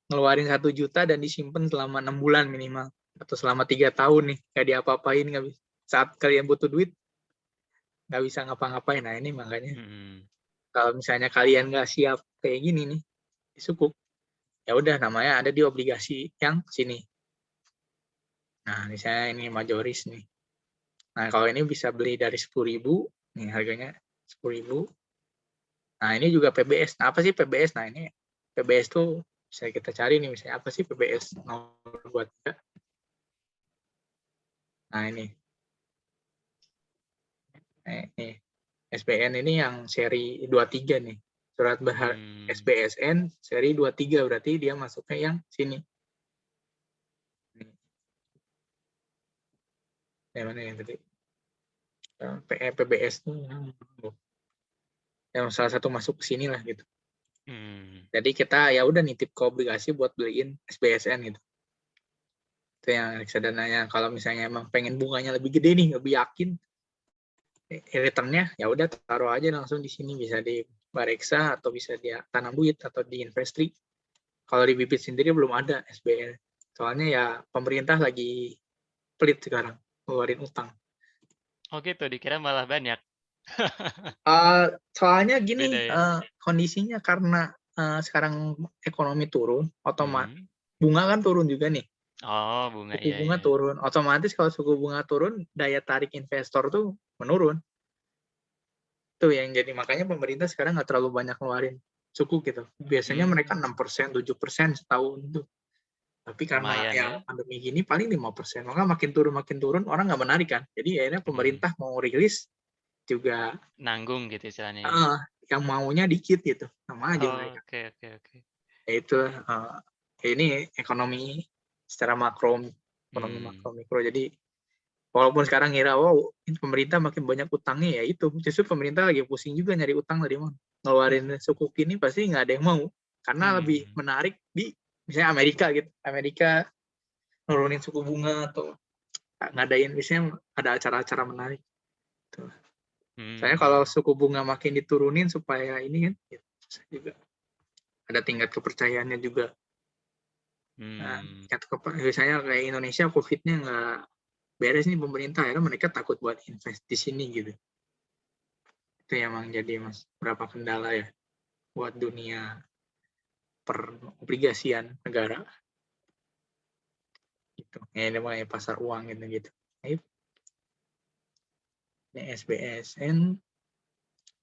ngeluarin 1 juta dan disimpan selama 6 bulan minimal. Atau selama 3 tahun nih. Nggak diapa-apain. Nggak bisa. Saat kalian butuh duit, nggak bisa ngapa-ngapain. Nah, ini makanya. Kalau misalnya kalian nggak siap kayak gini nih, cukup. Ya udah, namanya ada di obligasi yang sini. Nah, misalnya ini majoris nih. Nah, kalau ini bisa beli dari 10.000, nih harganya 10.000. Nah, ini juga PBS. Nah, apa sih PBS? Nah, ini PBS tuh bisa kita cari nih, misalnya apa sih PBS nomor 23. Nah, ini SBN ini yang seri 23 nih. Surat berharga SBSN seri 23, berarti dia masuknya yang sini. Yang mana yang tadi? PBS tuh yang salah satu masuk ke sini lah gitu. Jadi kita ya udah nitip ke obligasi buat beliin SBSN gitu. Itu yang reksadana. Kalau misalnya emang pengen bunganya lebih gede nih, lebih yakin returnnya, ya udah taruh aja langsung di sini, bisa di Bareksa atau bisa dia tanam duit atau di Investri. Kalau di Bibit sendiri belum ada SBN. Soalnya ya pemerintah lagi pelit sekarang ngeluarin utang. Oh gitu, dikira malah banyak. Soalnya gini, Beda ya. kondisinya karena sekarang ekonomi turun, otomatis bunga kan turun juga nih. Oh, bunga, Suku iya, bunga iya. turun. Otomatis kalau suku bunga turun, daya tarik investor tuh menurun. Itu yang jadi makanya pemerintah sekarang nggak terlalu banyak ngeluarin suku gitu. Biasanya mereka 6%, 7% setahun tuh. Tapi karena Lumayan ya. ya pandemi gini paling 5%. Maka makin turun orang nggak menarik kan. Jadi akhirnya pemerintah mau rilis juga Nanggung gitu istilahnya ya. yang maunya dikit gitu. Sama aja mereka. Oke. Ya itu ini ekonomi secara makro, ekonomi makro mikro. Jadi walaupun sekarang ngira, wow, pemerintah makin banyak utangnya, ya itu. Justru pemerintah lagi pusing juga nyari utang dari mana. Ngeluarin sukuk ini pasti nggak ada yang mau. Karena lebih menarik di misalnya Amerika gitu. Amerika nurunin suku bunga atau ngadain, misalnya ada acara-acara menarik. Tuh. Saya kalau suku bunga makin diturunin supaya ini kan, ya, juga ada tingkat kepercayaannya juga. Nah, misalnya kayak Indonesia COVID-nya nggak beres nih pemerintah, akhirnya mereka takut buat invest di sini gitu. Itu yang emang jadi berapa kendala ya buat dunia perobligasian negara. Gitu. Ya, ini mulai pasar uang gitu. Ini SBSN.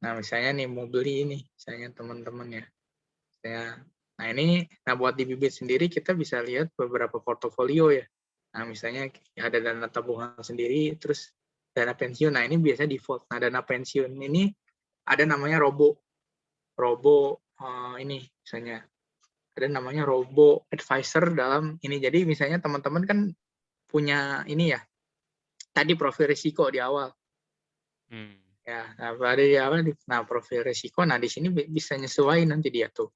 Nah, misalnya nih mau beli ini, misalnya teman-teman ya. Nah buat di Bibit sendiri kita bisa lihat beberapa portofolio ya. Nah, misalnya ada dana tabungan sendiri, terus dana pensiun. Nah, ini biasanya default. Nah, dana pensiun ini ada namanya robo ini misalnya ada namanya robo advisor dalam ini. Jadi misalnya teman-teman kan punya ini ya, tadi profil risiko di awal. Ya, nah profil risiko, nah di sini bisa nyesuaiin nanti dia tuh.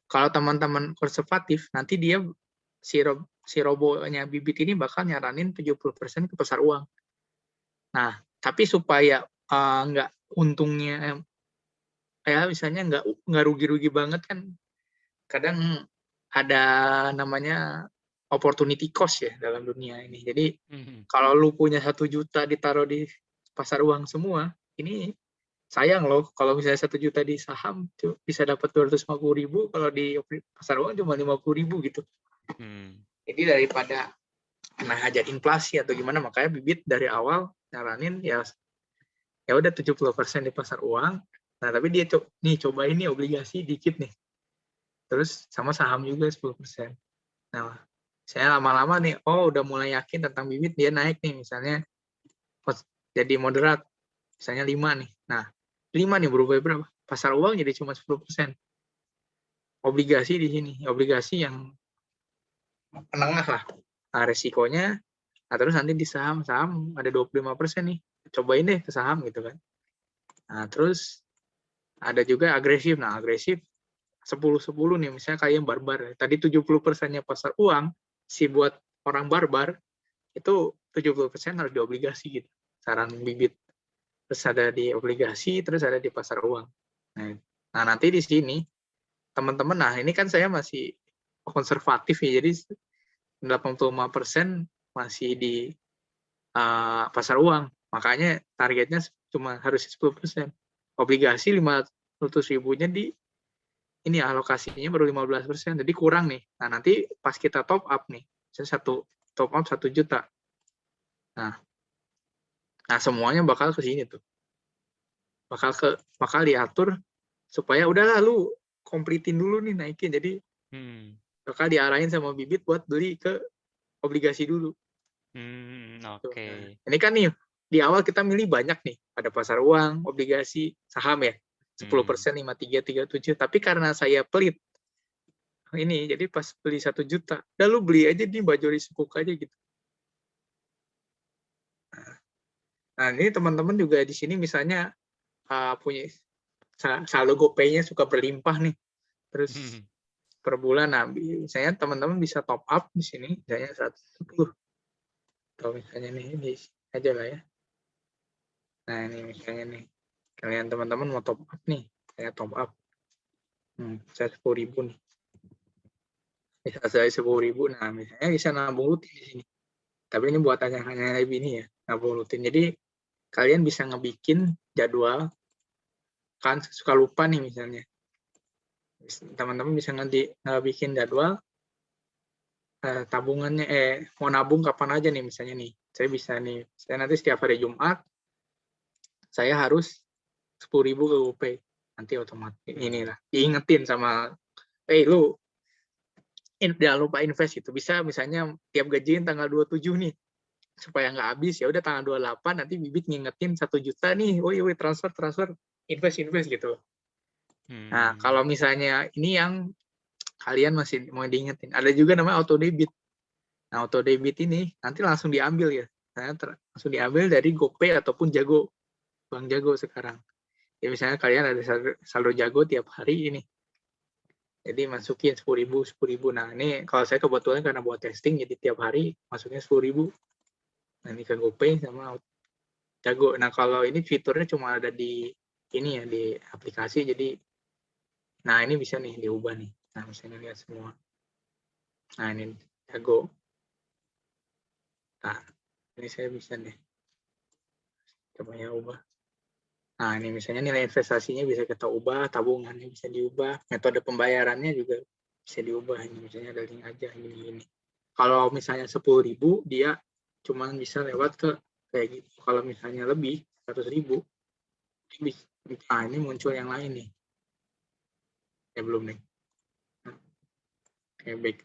Kalau teman-teman konservatif, nanti dia si robonya Bibit ini bakal nyaranin 70% ke pasar uang. Nah, tapi supaya nggak untungnya kayak misalnya nggak rugi-rugi banget kan, kadang ada namanya opportunity cost ya dalam dunia ini. Jadi kalau lu punya 1 juta ditaruh di pasar uang semua, ini sayang loh. Kalau misalnya 1 juta di saham bisa dapat 250.000, kalau di pasar uang cuma 50.000 gitu. Jadi daripada kena hajat inflasi atau gimana, makanya Bibit dari awal nyaranin ya udah 70% di pasar uang. Nah, tapi dia coba ini obligasi dikit nih. Terus sama saham juga 10%. Nah, Saya lama-lama nih, oh udah mulai yakin tentang bibit, dia naik nih misalnya jadi moderat, misalnya 5 nih. Nah, 5 nih berubah berapa? Pasar uang jadi cuma 10%. Obligasi di sini, obligasi yang menengah lah. Nah, resikonya, nah terus nanti di saham ada 25% nih. Cobain deh ke saham gitu kan. Nah, terus ada juga agresif. Nah, agresif 10-10 nih, misalnya kayak barbar. Tadi 70%-nya pasar uang, si buat orang barbar, itu 70% harus di obligasi gitu. Saran bibit. Terus ada di obligasi, terus ada di pasar uang. Nah nanti di sini, teman-teman, nah ini kan saya masih konservatif ya, jadi 85% masih di pasar uang. Makanya targetnya cuma harus 10%. Obligasi 500 ribunya di ini alokasinya baru 15%, jadi kurang nih. Nah nanti pas kita top up nih, saya top up 1 juta. Nah semuanya bakal ke sini tuh, bakal diatur supaya udahlah lu komplitin dulu nih naikin. Jadi bakal diarahin sama bibit buat beli ke obligasi dulu. Nah, Oke. ini kan nih di awal kita milih banyak nih, ada pasar uang, obligasi, saham ya. 10%, 53, 37. Tapi karena saya pelit ini, jadi pas beli 1 juta, udah lu beli aja di Bajori Sukuk aja gitu. Nah, ini teman-teman juga di sini misalnya punya saldo GoPay-nya suka berlimpah nih. Terus per bulan, nah misalnya teman-teman bisa top up di sini, misalnya 110. Atau misalnya nih, ini aja lah ya. Nah, ini misalnya nih, kalian teman-teman mau top up nih, saya top up. Saya 10.000 nih. Bisa saya 10.000, nah misalnya bisa nabung rutin di sini. Tapi ini buat hanya lebih ini ya, nabung rutin. Jadi kalian bisa ngebikin jadwal, kan suka lupa nih misalnya. Teman-teman bisa bikin jadwal tabungannya, mau nabung kapan aja nih misalnya nih. Saya bisa nih, saya nanti setiap hari Jumat, saya harus 10.000 ke GoPay. Nanti otomatis inilah, diingetin sama, lu jangan lupa invest gitu. Bisa misalnya tiap gajian tanggal 27 nih, supaya nggak habis, ya udah tanggal 28 nanti bibit ngingetin 1 juta nih, transfer invest gitu. Nah kalau misalnya ini yang kalian masih mau diingetin, ada juga namanya auto debit. Nah auto debit ini nanti langsung diambil ya, langsung diambil dari GoPay ataupun Jago, Bank Jago sekarang. Ya misalnya kalian ada saldo Jago tiap hari ini, jadi masukin 10.000. Nah ini kalau saya kebetulan karena buat testing, jadi tiap hari masuknya 10.000. Nah ini ke GoPay sama Jago. Nah kalau ini fiturnya cuma ada di ini ya, di aplikasi. Jadi, nah ini bisa nih diubah nih. Nah misalnya lihat semua. Nah ini Jago. Nah ini saya bisa nih, coba ya ubah. Nah ini misalnya nilai investasinya bisa kita ubah, tabungannya bisa diubah, metode pembayarannya juga bisa diubah. Ini misalnya ada link aja ini. Kalau misalnya 10.000, dia cuma bisa lewat ke kayak gitu. Kalau misalnya lebih 100.000, nah ini muncul yang lain nih. Ya belum nih. Kayak back.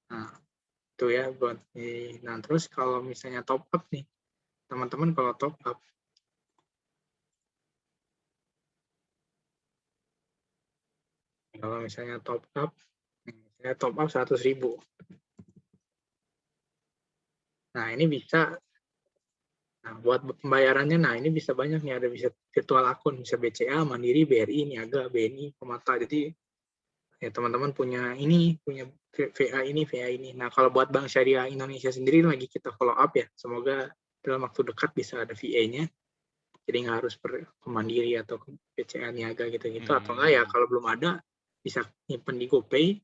Nah itu ya buat ini. Nah terus kalau misalnya top up nih, teman-teman kalau top up, kalau misalnya top up, saya top up 100.000. Nah ini bisa. Nah, buat pembayarannya, nah ini bisa banyak nih, ada bisa virtual akun, bisa BCA, Mandiri, BRI, Niaga, BNI, Permata. Jadi ya teman-teman punya VA ini. Nah kalau buat Bank Syariah Indonesia sendiri lagi kita follow up ya. Semoga dalam waktu dekat bisa ada VA-nya. Jadi nggak harus ke Mandiri atau ke BCA, Niaga gitu-gitu. Atau enggak ya kalau belum ada, bisa nyimpen di GoPay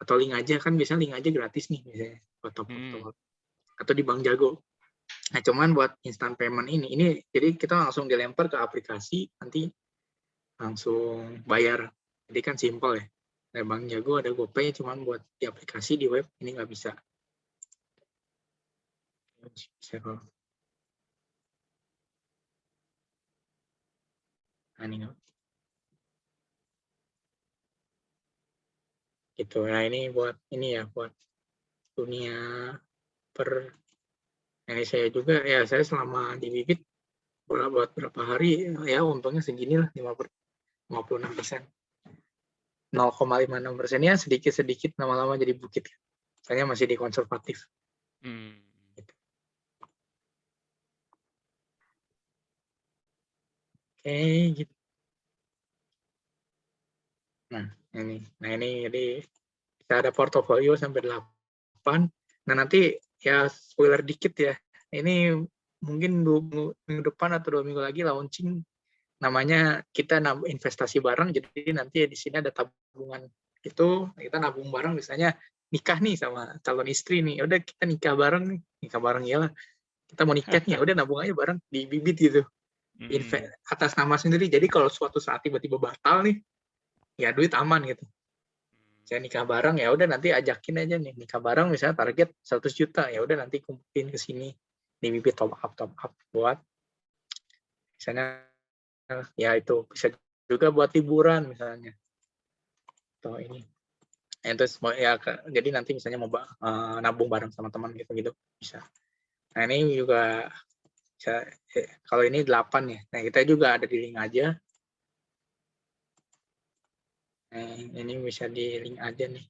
atau link aja, kan biasanya link aja gratis nih misalnya buat top up. Atau di Bank Jago. Nah, cuman buat instant payment ini jadi kita langsung dilempar ke aplikasi, nanti langsung bayar. Jadi kan simple ya. Ada Bank Jago, ada GoPay, cuman buat di aplikasi, di web ini nggak bisa. Nah, ini gitu. Nah, ini buat ini ya, buat dunia per ini saya juga ya saya selama di Bibit buat berapa hari ya untungnya segini lah 56%. 0,56%-nya sedikit-sedikit lama-lama jadi bukit. Soalnya masih di konservatif. Hmm. Gitu. Oke, gitu. Nah ini jadi kita ada portofolio sampai 8. Nah nanti ya spoiler dikit ya. Ini mungkin minggu depan atau 2 minggu lagi launching namanya kita investasi bareng. Jadi nanti di sini ada tabungan itu kita nabung bareng misalnya nikah nih sama calon istri nih. Udah kita nikah bareng nih. Nikah bareng ya lah. Kita mau nikah nih, udah nabung aja bareng di Bibit gitu. Hmm. Atas nama sendiri. Jadi kalau suatu saat tiba-tiba batal nih, ya duit aman gitu. Saya nikah bareng ya udah nanti ajakin aja nih nikah bareng misalnya target 100 juta ya udah nanti kumpulin ke sini di Bibit top up buat misalnya ya itu bisa juga buat liburan misalnya atau ini ya, terus ya jadi nanti misalnya mau nabung bareng sama teman gitu gitu bisa. Nah ini juga bisa kalau ini 8 ya. Nah kita juga ada di link aja. Nah, ini bisa di link aja nih.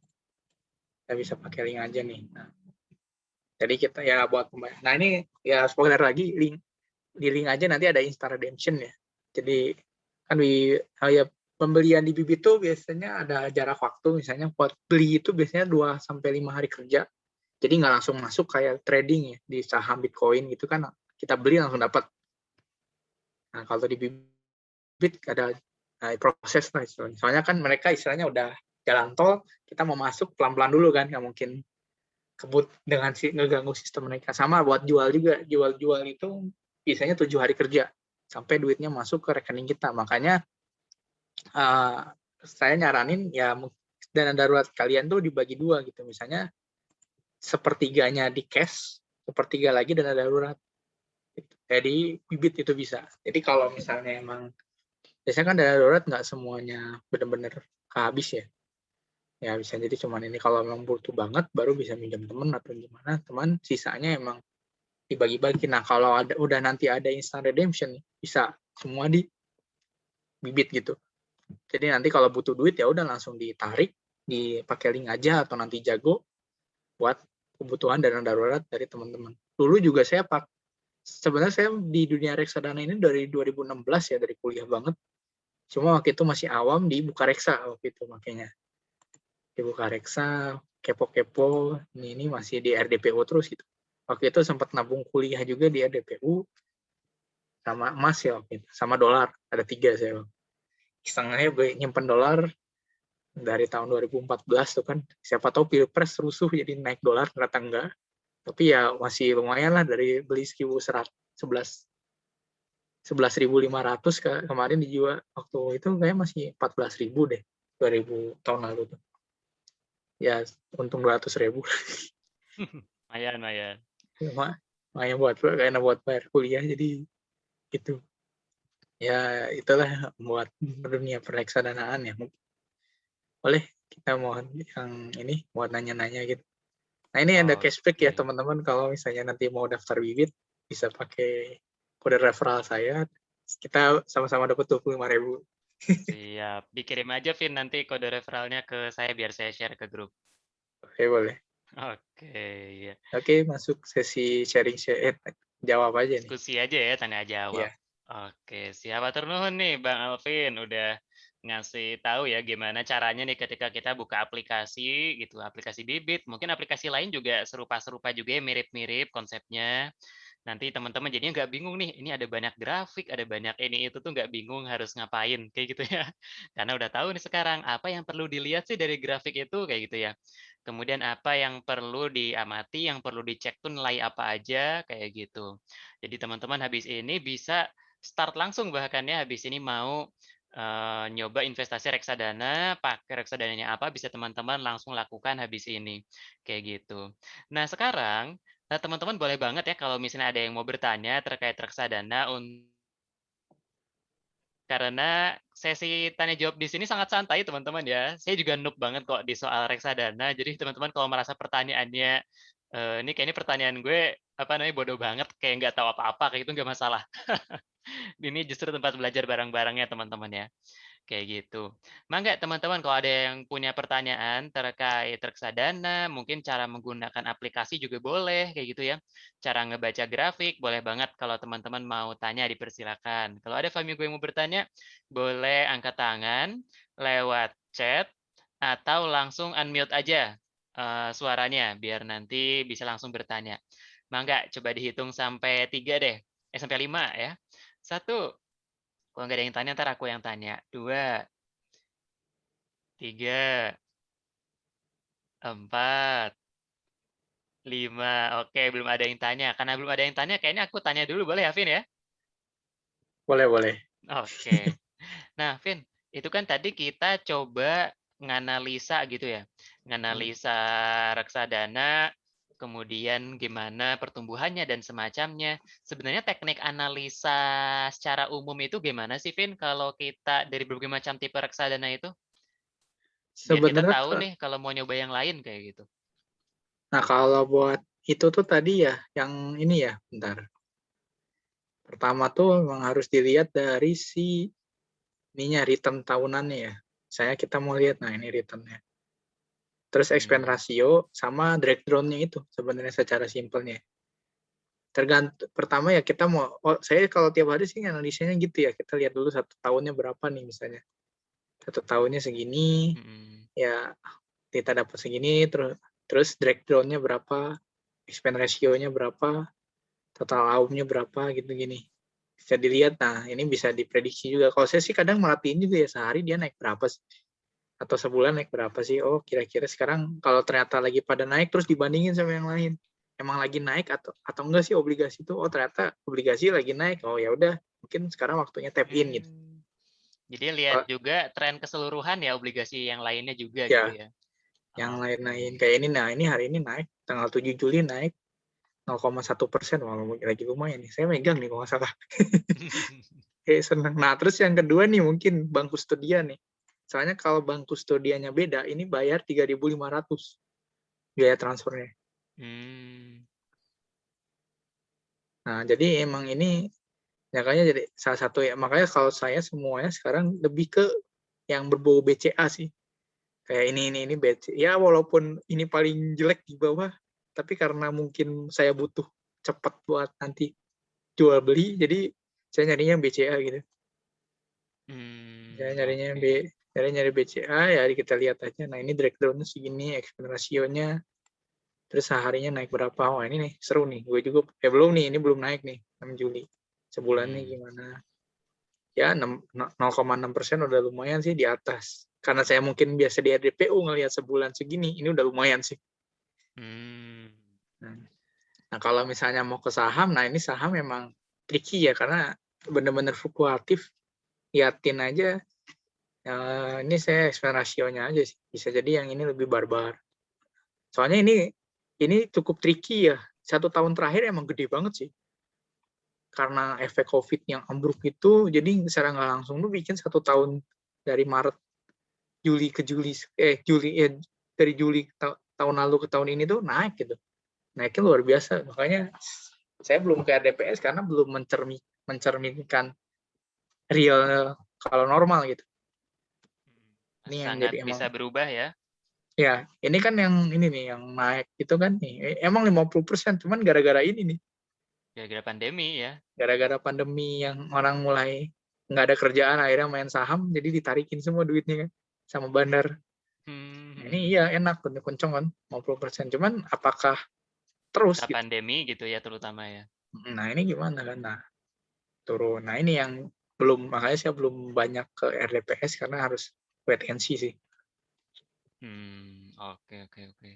Kita bisa pakai link aja nih. Nah, jadi kita ya buat pembayar. Nah ini ya spoiler lagi di link aja nanti ada instant redemption ya. Jadi kan ya pembelian di Bibit itu biasanya ada jarak waktu misalnya buat beli itu biasanya 2 sampai 5 hari kerja. Jadi nggak langsung masuk kayak trading ya di saham Bitcoin gitu kan kita beli langsung dapat. Nah kalau di Bibit ada proses lah istilahnya. Soalnya kan mereka istilahnya udah jalan tol, kita mau masuk pelan-pelan dulu kan, nggak mungkin kebut dengan ngeganggu sistem mereka. Sama buat jual juga, jual-jual itu biasanya 7 hari kerja sampai duitnya masuk ke rekening kita. Makanya saya nyaranin ya dana darurat kalian tuh dibagi dua gitu. Misalnya sepertiganya di cash, sepertiga lagi dana darurat. Jadi Bibit itu bisa. Jadi kalau misalnya emang biasanya kan dana darurat nggak semuanya benar-benar habis ya. Ya bisa jadi cuman ini kalau memang butuh banget baru bisa minjem teman atau gimana. Teman sisanya emang dibagi-bagi. Nah kalau udah nanti ada instant redemption bisa semua di Bibit gitu. Jadi nanti kalau butuh duit ya udah langsung ditarik, dipakai link aja atau nanti jago buat kebutuhan dana darurat dari teman-teman. Dulu juga sebenarnya saya di dunia reksadana ini dari 2016 ya, dari kuliah banget. Cuma waktu itu masih awam di Bukareksa waktu itu makanya. Di Bukareksa, kepo-kepo, ini masih di RDPU terus gitu. Waktu itu sempat nabung kuliah juga di RDPU, sama emas ya waktu itu, sama dolar, ada 3 saya. Iseng gue nyimpen dolar dari tahun 2014 tuh kan, siapa tahu pilpres rusuh jadi naik dolar, ternyata enggak. Tapi ya masih lumayan lah dari beli 11.500 kemarin dijual waktu itu kayak masih 14.000 deh 2000 tahun lalu tuh. Ya untung 200.000. Lumayan. Lumayan buat bayar kuliah jadi gitu. Ya itulah buat dunia pereksadanaan ya. Boleh kita mau yang ini buat nanya-nanya gitu. Nah ini ada cashback ya Oke. teman-teman kalau misalnya nanti mau daftar Bibit bisa pakai kode referral saya. Kita sama-sama dapat 25.000. Siap. Dikirim aja Vin nanti kode referralnya ke saya biar saya share ke grup. Oke boleh. Oke, ya. Oke masuk sesi sharing jawab aja nih. Diskusi aja ya, tanya jawab. Iya. Oke, siap. Atur nuhun nih Bang Alvin udah ngasih tahu ya gimana caranya nih ketika kita buka aplikasi gitu, aplikasi Bibit, mungkin aplikasi lain juga serupa-serupa juga ya, mirip-mirip konsepnya. Nanti teman-teman jadinya nggak bingung nih, ini ada banyak grafik, ada banyak ini itu tuh nggak bingung harus ngapain, kayak gitu ya. Karena udah tahu nih sekarang, apa yang perlu dilihat sih dari grafik itu, kayak gitu ya. Kemudian apa yang perlu diamati, yang perlu dicek tuh nilai apa aja, kayak gitu. Jadi teman-teman habis ini bisa start langsung bahkan ya, habis ini mau, nyoba investasi reksadana, pakai reksadananya apa, bisa teman-teman langsung lakukan habis ini, kayak gitu. Nah sekarang, teman-teman boleh banget ya kalau misalnya ada yang mau bertanya terkait reksadana Karena sesi tanya jawab di sini sangat santai teman-teman ya. Saya juga noob banget kok di soal reksadana. Jadi teman-teman kalau merasa pertanyaannya, ini kayaknya pertanyaan gue, apa namanya, bodoh banget, kayak nggak tahu apa-apa, kayak gitu nggak masalah. Ini justru tempat belajar bareng-barengnya teman-teman ya. Kayak gitu. Mangga teman-teman kalau ada yang punya pertanyaan terkait reksadana, mungkin cara menggunakan aplikasi juga boleh, kayak gitu ya. Cara ngebaca grafik, boleh banget kalau teman-teman mau tanya dipersilakan. Kalau ada Famigo yang mau bertanya, boleh angkat tangan, lewat chat, atau langsung unmute aja suaranya, biar nanti bisa langsung bertanya. Mangga, coba dihitung sampai 3 deh, sampai 5 ya. Satu, kalau nggak ada yang tanya, ntar aku yang tanya. 2, 3, 4, 5. Oke, belum ada yang tanya. Karena belum ada yang tanya, kayaknya aku tanya dulu boleh ya, Vin, ya? Boleh, boleh. Oke. Nah, Vin, itu kan tadi kita coba nganalisa gitu ya, Hmm. nganalisa reksadana, kemudian gimana pertumbuhannya dan semacamnya. Sebenarnya teknik analisa secara umum itu gimana sih, Vin, kalau kita dari berbagai macam tipe reksadana itu? Biar kita Sebenarnya, tahu nih kalau mau nyoba yang lain kayak gitu. nah kalau buat itu tuh tadi ya, yang ini ya, bentar. Pertama tuh memang harus dilihat dari si ininya, return tahunannya ya. Saya kita mau lihat, nah ini returnnya. Terus expense Hmm. ratio sama drag down-nya itu sebenarnya secara simpelnya. Tergantung pertama ya kita mau, oh, saya kalau tiap hari sih analisanya gitu ya. Kita lihat dulu 1 tahunnya berapa nih misalnya. 1 tahunnya segini, Mhm. ya kita dapat segini, terus terus drag down-nya berapa, expense ratio-nya berapa, total AUM-nya berapa gitu gini. Bisa dilihat, nah ini bisa diprediksi juga. Kalau saya sih kadang merhatiin juga ya, sehari dia naik berapa sih, atau sebulan naik berapa sih. Oh kira-kira sekarang kalau ternyata lagi pada naik terus dibandingin sama yang lain, emang lagi naik atau enggak sih obligasi itu. Oh ternyata obligasi lagi naik, oh ya udah mungkin sekarang waktunya tap in gitu. Jadi lihat Oh, juga tren keseluruhan ya obligasi yang lainnya juga gitu ya ya? yang lain-lain Oke. kayak ini, nah ini hari ini naik tanggal 7 Juli naik 0,1%. Wah lagi lumayan nih, saya megang nih kalau nggak salah. Kayak seneng. Nah terus yang kedua nih mungkin bank kustodia nih. Soalnya kalau bank kustodianya beda, ini bayar 3.500 biaya transfernya. Mmm, Nah, jadi emang ini makanya jadi salah satu ya, makanya kalau saya semuanya sekarang lebih ke yang berbau BCA sih. Kayak ini BC. Ya walaupun ini paling jelek di bawah, tapi karena mungkin saya butuh cepat buat nanti jual beli, jadi saya nyarinya BCA gitu. Saya nyarinya oke. nyari BCA ya kita lihat aja. Nah ini drag down segini, expense ratio-nya, terus seharinya naik berapa. Wah ini nih seru nih. Gue juga belum nih, ini belum naik nih 6 Juli. Sebulannya Mmm, gimana? Ya 0,6% udah lumayan sih di atas. Karena saya mungkin biasa di RDPU ngelihat sebulan segini, ini udah lumayan sih. mmm, Nah, nah, kalau misalnya mau ke saham, nah ini saham memang tricky ya karena benar-benar fluktuatif. Liatin aja, ini saya expense ratio-nya aja sih. Bisa jadi yang ini lebih barbar. Soalnya ini cukup tricky ya. 1 tahun terakhir emang gede banget sih. Karena efek COVID yang ambruk itu, jadi secara nggak langsung tuh bikin 1 tahun dari Maret Juli ke Juli Juli dari Juli tahun lalu ke tahun ini tuh naik gitu. Naiknya luar biasa. Makanya saya belum ke RDPS karena belum mencerminkan real kalau normal gitu. Ini masih yang sangat jadi bisa emang berubah ya? ya, ini kan yang ini nih yang naik itu kan nih. Emang 50% cuman gara-gara ini nih. Gara-gara pandemi ya? Gara-gara pandemi yang orang mulai nggak ada kerjaan akhirnya main saham jadi ditarikin semua duitnya kan sama bandar. Mmm, Nah, ini mhm. iya enak kenceng kan 50%. Cuman apakah terus Masa gitu. pandemi gitu ya terutama ya? Nah, ini gimana kan? Nah, turun. Nah, ini yang belum, makanya saya belum banyak ke RDPS karena harus wait and see sih. Oke, oke, oke.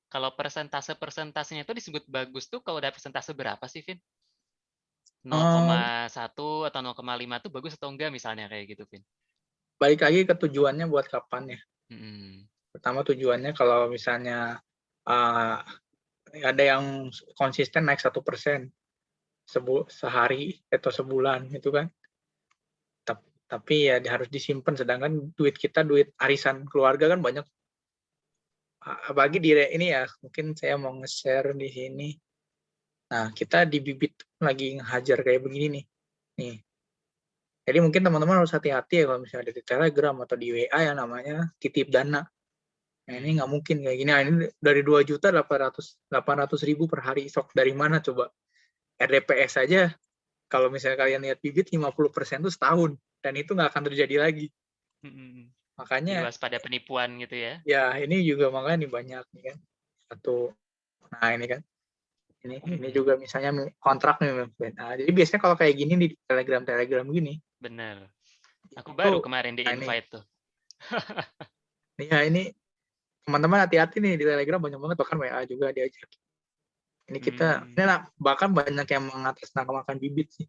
Kalau persentase-persentasenya itu disebut bagus tuh kalau udah persentase berapa sih, Vin? Eh, 0,1 atau 0,5 tuh bagus atau enggak misalnya kayak gitu, Vin? balik lagi ke tujuannya buat kapan ya. Mhm, Pertama tujuannya kalau misalnya uh, ada yang konsisten naik 1% sehari atau sebulan itu kan. tapi ya harus disimpan, sedangkan duit kita, duit arisan keluarga kan banyak. Apalagi di ini ya, mungkin saya mau nge-share di sini. Nah, kita di Bibit lagi ngehajar kayak begini nih. Nih. Jadi mungkin teman-teman harus hati-hati ya kalau misalnya ada di Telegram atau di WA yang namanya titip dana. Nah, ini nggak mungkin kayak gini. Nah, ini dari 2.800.000 per hari. Sok dari mana coba? RDPS aja, kalau misalnya kalian lihat Bibit 50% itu setahun. Dan itu nggak akan terjadi lagi. Mhm. Jadi Makanya, waspada penipuan gitu ya? ya ini juga makanya nih banyak nih kan. Satu, nah ini kan. Ini Mhm. juga misalnya kontrak nih. Nah, jadi biasanya kalau kayak gini di Telegram gini, Bener. Aku itu, baru kemarin nah ini, di-invite tuh. ya ini teman-teman hati-hati nih di Telegram banyak banget, bahkan WA juga diajak. Ini kita, Mmm, ini bahkan banyak yang mengatasnamakan Bibit sih.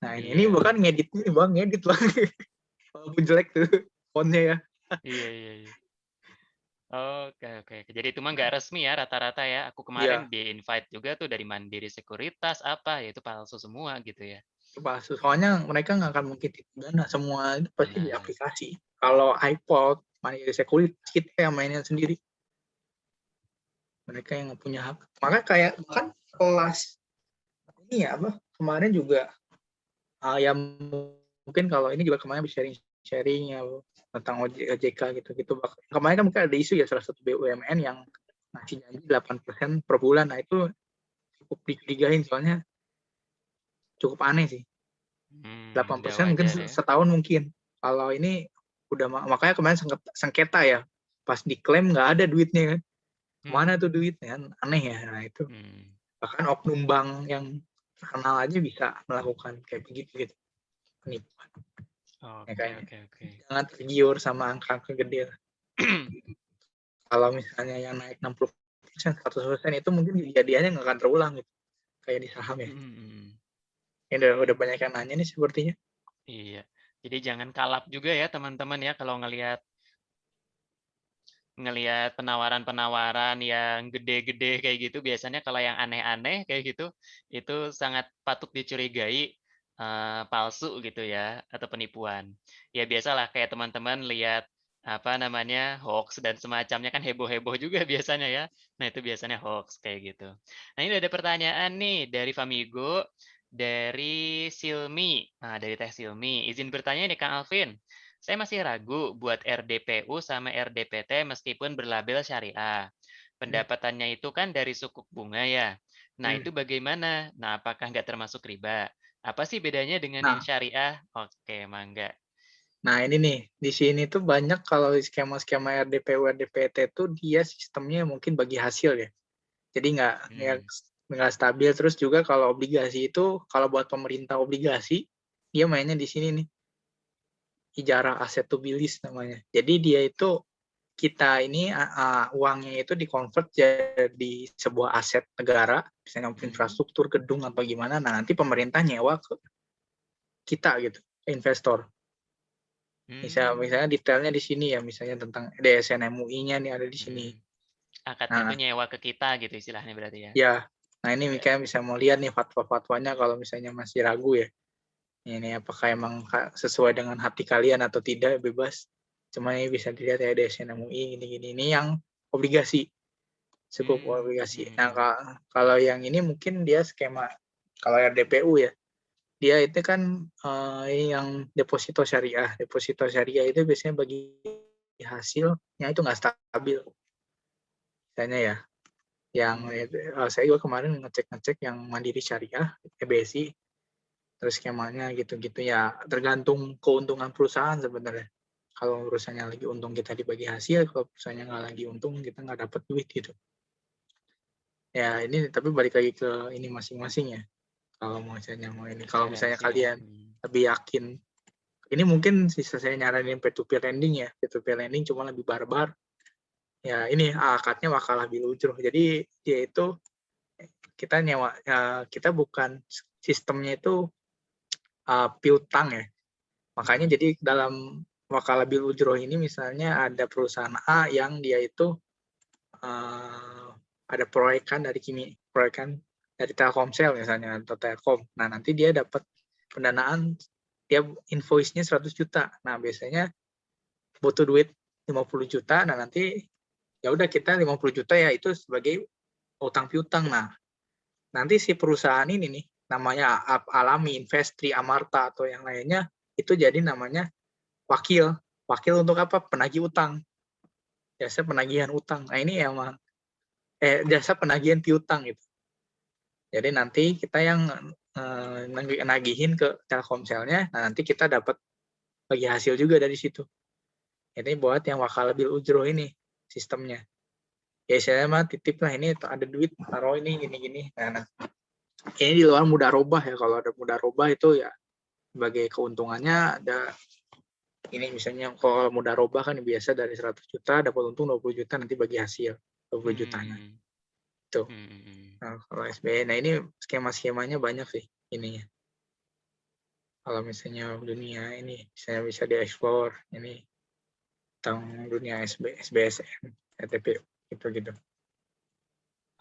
Nah ini iya. bahkan ngeditnya bang, ngedit bang, walaupun jelek tuh fontnya ya. Iya iya iya. Oke oke. Jadi itu mah nggak resmi ya rata-rata ya? Aku kemarin Iya, di-invite juga tuh dari Mandiri Sekuritas, apa, ya itu palsu semua gitu ya. itu palsu. Soalnya mereka nggak akan mungkin tipu dana, semua itu pasti di Benar. aplikasi. Kalau iPod, Mandiri Sekuritas, kita yang mainnya sendiri. Mereka yang nggak punya hak. Maka kayak kan kelas ini ya apa kemarin juga, yang mungkin kalau ini juga kemarin sharing-sharing ya tentang OJK gitu-gitu. Kemarin kan mungkin ada isu ya salah satu BUMN yang ngasih janji 8% per bulan. Nah itu cukup dicurigain soalnya cukup aneh sih. Nggak 8% mungkin wajar ya. setahun mungkin. Kalau ini udah makanya kemarin sengketa ya. Pas diklaim nggak ada duitnya kan. Kemana tuh Mmm, duitnya kan? Aneh ya. Nah itu mmm. bahkan oknum bank yang terkenal aja bisa melakukan kayak begitu gitu, penipuan. Ya Oke kayak oke oke. jangan tergiur sama angka-angka gede. Kalau misalnya yang naik 60%, 100% itu mungkin kejadiannya nggak akan terulang gitu. Kayak di saham ya. Mhm mhm. Ini udah banyak yang nanya nih sepertinya. Iya. Jadi jangan kalap juga ya teman-teman ya kalau ngelihat ngelihat penawaran-penawaran yang gede-gede kayak gitu, biasanya kalau yang aneh-aneh kayak gitu, itu sangat patut dicurigai, palsu gitu ya, atau penipuan. Ya biasalah kayak teman-teman lihat, apa namanya, hoax dan semacamnya kan heboh-heboh juga biasanya ya. Nah itu biasanya hoax kayak gitu. Nah ini ada pertanyaan nih dari Famigo, dari Silmi, nah dari Teh Silmi, "Izin bertanya nih Kang Alvin, saya masih ragu buat RDPU sama RDPT meskipun berlabel syariah. Hmm. Pendapatannya itu kan dari sukuk bunga ya. Nah Hmm. itu bagaimana? Nah apakah nggak termasuk riba? Apa sih bedanya dengan yang Nah, syariah? Oke, mangga. nah ini nih di sini tuh banyak kalau skema-skema RDPU RDPT tuh dia sistemnya mungkin bagi hasil ya. Jadi Hmm. nggak stabil. Terus juga kalau obligasi itu kalau buat pemerintah obligasi dia mainnya di sini nih, ijarah aset to be list namanya. Jadi dia itu kita ini uangnya itu dikonvert jadi sebuah aset negara, misalnya Mhm. infrastruktur, gedung atau gimana. Nah nanti pemerintah nyewa ke kita gitu, investor. Mmm, Misalnya detailnya di sini ya, misalnya tentang DSN MUI-nya nih ada di sini. mhm. Akadnya Nah, tuh nyewa ke kita gitu istilahnya berarti ya? ya, nah ini Iya. misalnya bisa mau lihat nih fatwa-fatwanya kalau misalnya masih ragu ya. Ini apakah emang sesuai dengan hati kalian atau tidak, bebas. Cuma ini bisa dilihat ya DSN MUI gini-gini. Ini yang obligasi, cukup Mmm, obligasi. Nah, mhm kalau yang ini mungkin dia skema, kalau RDPU ya, dia itu kan ini yang deposito syariah. Deposito syariah itu biasanya bagi hasilnya itu nggak stabil. Misalnya ya, yang mhm saya juga kemarin ngecek-ngecek yang Mandiri Syariah, EBSI, terus skemanya gitu-gitu ya, tergantung keuntungan perusahaan sebenarnya. Kalau perusahaannya lagi untung kita dibagi hasil, kalau perusahaannya nggak lagi untung kita nggak dapat duit gitu. Ya ini tapi balik lagi ke ini masing-masing ya. Kalau misalnya preferensi ya, kalian lebih yakin, ini mungkin sisa saya nyaranin peer-to-peer lending ya. Peer-to-peer lending cuma lebih barbar. Ya ini akadnya wakalah bil ujroh. Jadi dia itu kita nyewa, kita bukan sistemnya itu piutang ya. Makanya mhm jadi dalam wakalah bil ujroh ini misalnya ada perusahaan A yang dia itu ada proyekan dari Telkomsel misalnya atau Telkom. Nah nanti dia dapat pendanaan dia invoice-nya 100 juta. Nah, biasanya butuh duit 50 juta, nah nanti ya udah kita 50 juta ya itu sebagai utang piutang. Nah, nanti si perusahaan ini nih namanya Alami, Investri, Amarta atau yang lainnya itu jadi namanya wakil. Wakil untuk apa? Penagih utang. Jasa penagihan utang. Nah, ini emang jasa penagihan piutang gitu. Jadi nanti kita yang nagihin ke Telkomselnya, nah nanti kita dapat bagi hasil juga dari situ. Ini buat yang wakala bil ujro ini sistemnya. Ya saya mah titip lah ini ada duit taruh ini gini-gini. Nah, ini di luar mudah robah ya. Kalau ada mudah robah itu ya sebagai keuntungannya ada ini misalnya kalau mudah robah kan biasa dari 100 juta dapat untung 20 juta nanti bagi hasil 20 jutanya. Hmm. Tuh. Hmm. Nah, kalau SBY, nah ini skema-skemanya banyak sih ininya. Kalau misalnya dunia ini saya bisa dieksplor ini tentang dunia SBSN, ETP gitu-gitu.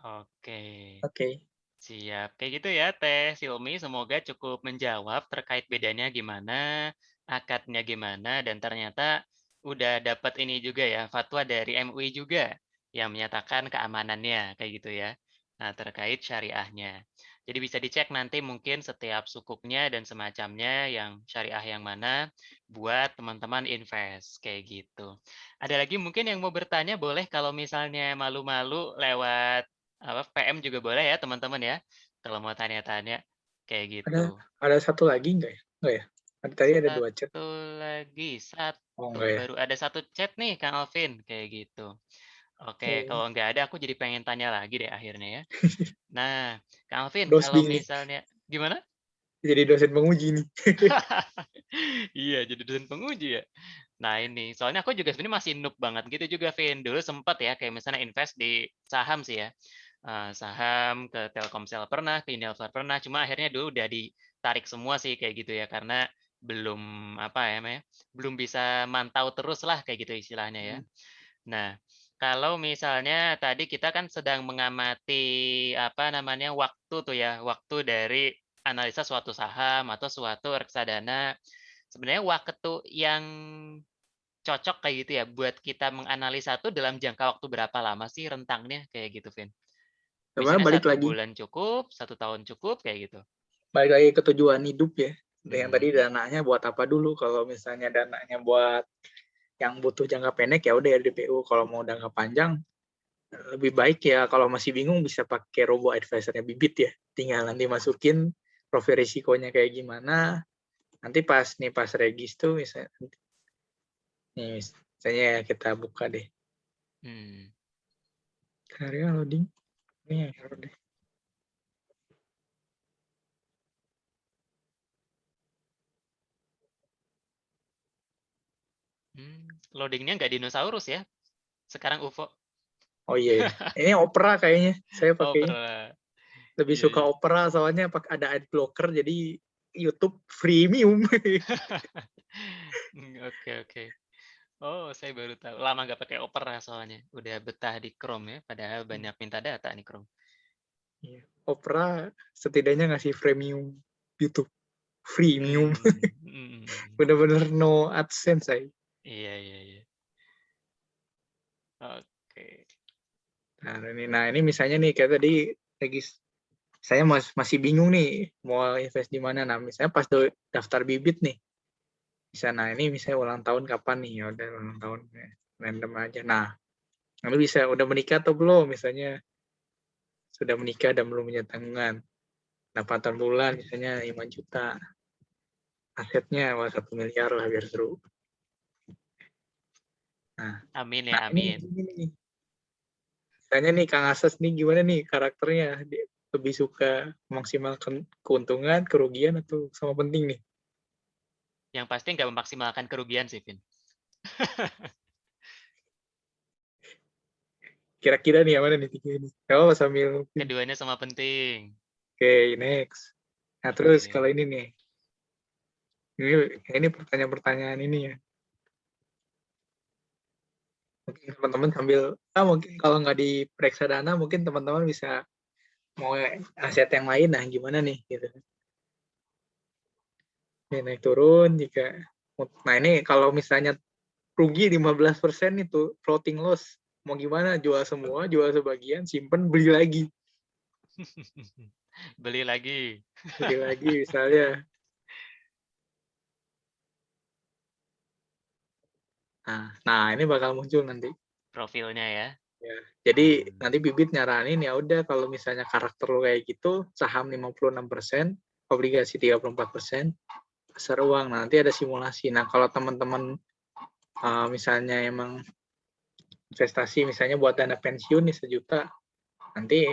Oke. Oke. Siap. Kayak gitu ya, Teh Silmi. Semoga cukup menjawab terkait bedanya gimana, akadnya gimana, dan ternyata udah dapat ini juga ya, fatwa dari MUI juga yang menyatakan keamanannya, kayak gitu ya. Nah, terkait syariahnya. Jadi bisa dicek nanti mungkin setiap sukuknya dan semacamnya yang syariah yang mana buat teman-teman invest, kayak gitu. Ada lagi mungkin yang mau bertanya boleh kalau misalnya malu-malu lewat apa, PM juga boleh ya teman-teman ya, kalau mau tanya-tanya, kayak Ada gitu. ada satu lagi nggak ya? Nggak ya? Tadi ada 2 chat. Satu lagi, Oh satu, enggak ya? baru ada satu chat nih Kang Alvin, kayak gitu. Oke, Oh, kalau nggak ada aku jadi pengen tanya lagi deh akhirnya ya. Nah, Kang Alvin kalau dosbing nih. misalnya gimana? Jadi dosen penguji nih. Iya, jadi dosen penguji ya? Nah ini, soalnya aku juga sebenarnya masih noob banget gitu juga, Vin. Dulu sempet ya, kayak misalnya invest di saham sih ya. Saham, ke Telkomsel pernah, ke Indosat pernah, cuma akhirnya dulu udah ditarik semua sih kayak gitu ya, karena belum, apa ya namanya, belum bisa mantau terus lah kayak gitu istilahnya ya. Nah, kalau misalnya tadi kita kan sedang mengamati, apa namanya, waktu tuh ya, waktu dari analisa suatu saham atau suatu reksadana. Sebenarnya waktu yang cocok kayak gitu ya, buat kita menganalisa tuh dalam jangka waktu berapa lama sih rentangnya? Kayak gitu, Vin. Sebenarnya Misalnya balik satu lagi bulan cukup, 1 tahun cukup, kayak gitu? balik lagi ke tujuan hidup ya. Yang tadi Mhm. dananya buat apa dulu? Kalau misalnya dananya buat yang butuh jangka pendek ya udah ya DPU. Kalau mau jangka panjang lebih baik ya kalau masih bingung bisa pakai robo advisornya Bibit ya. Tinggal nanti masukin profil risikonya kayak gimana. Nanti pas regis tuh misalnya ya kita buka deh. Mmm. Karya loading. Ini ya error deh. Loading-nya nggak dinosaurus ya? Sekarang UFO? Oh iya ya. Ini Opera kayaknya. Saya Oh, pakainya pernah. lebih Iya suka iya. Opera soalnya ada ad blocker jadi YouTube premium. Oke oke. Oh, saya baru tahu. Lama nggak pakai Opera soalnya, udah betah di Chrome ya, padahal banyak minta data nih Chrome. Iya. Opera setidaknya ngasih premium YouTube. Freemium. Mhm. Bener-bener no AdSense saya. Iya iya iya. Oke. Nah ini misalnya nih kayak tadi regis saya masih bingung nih mau invest di mana. Nah misalnya pas daftar bibit nih, bisa nah ini misalnya ulang tahun kapan nih? Ya udah ulang tahun ya, random aja. Nah lalu bisa udah menikah atau belum? Misalnya sudah menikah dan belum punya tanggungan. 8 bulan misalnya 5 juta. Asetnya 1 miliar lah biar seru. Nah, Amin nah ya, ini, amin. ini nih. Misalnya nih Kang Asas nih gimana nih karakternya? Dia lebih suka memaksimalkan keuntungan, kerugian atau sama penting nih? Yang pasti nggak memaksimalkan kerugian sih, Vin. Kira-kira nih yang mana nih tiga ini? Oh, sambil Keduanya sama penting. oke, next. Nah, terus kalau Oke. ini nih, ini pertanyaan-pertanyaan ini ya. Mungkin teman-teman sambil, mungkin kalau nggak di reksadana, mungkin teman-teman bisa mau aset yang lain, nah gimana nih? Gitu. naik turun jika. Nah ini kalau misalnya rugi 15% itu floating loss. Mau gimana? Jual semua, jual sebagian, simpen, beli lagi. Beli lagi. Beli lagi misalnya. Nah, ini bakal muncul nanti. Profilnya ya. Ya. Jadi Hmm. nanti Bibit nyaranin ya udah kalau misalnya karakter lo kayak gitu, saham 56%, obligasi 34%, pasar uang. Nah, nanti ada simulasi. Nah, kalau teman-teman misalnya emang investasi misalnya buat dana pensiun nih 1 juta, nanti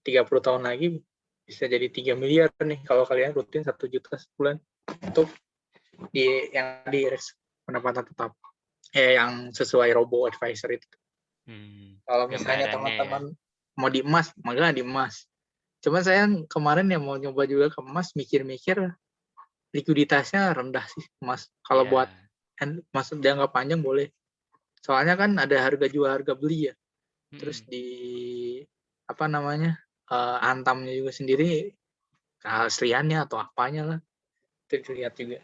30 tahun lagi bisa jadi 3 miliar nih kalau kalian rutin 1 juta sebulan untuk yang di pendapatan tetap. Yang sesuai robo advisor itu. Kalau misalnya Gambarannya ya. teman-teman mau di emas, maka di emas. Cuman saya kemarin yang mau nyoba juga ke emas, mikir-mikir likuiditasnya rendah sih emas. Kalau buat Iya. emas jangka panjang boleh. Soalnya kan ada harga jual harga beli ya. Terus Mm-mm. di apa namanya antamnya juga sendiri keasliannya atau apanya lah itu dilihat juga.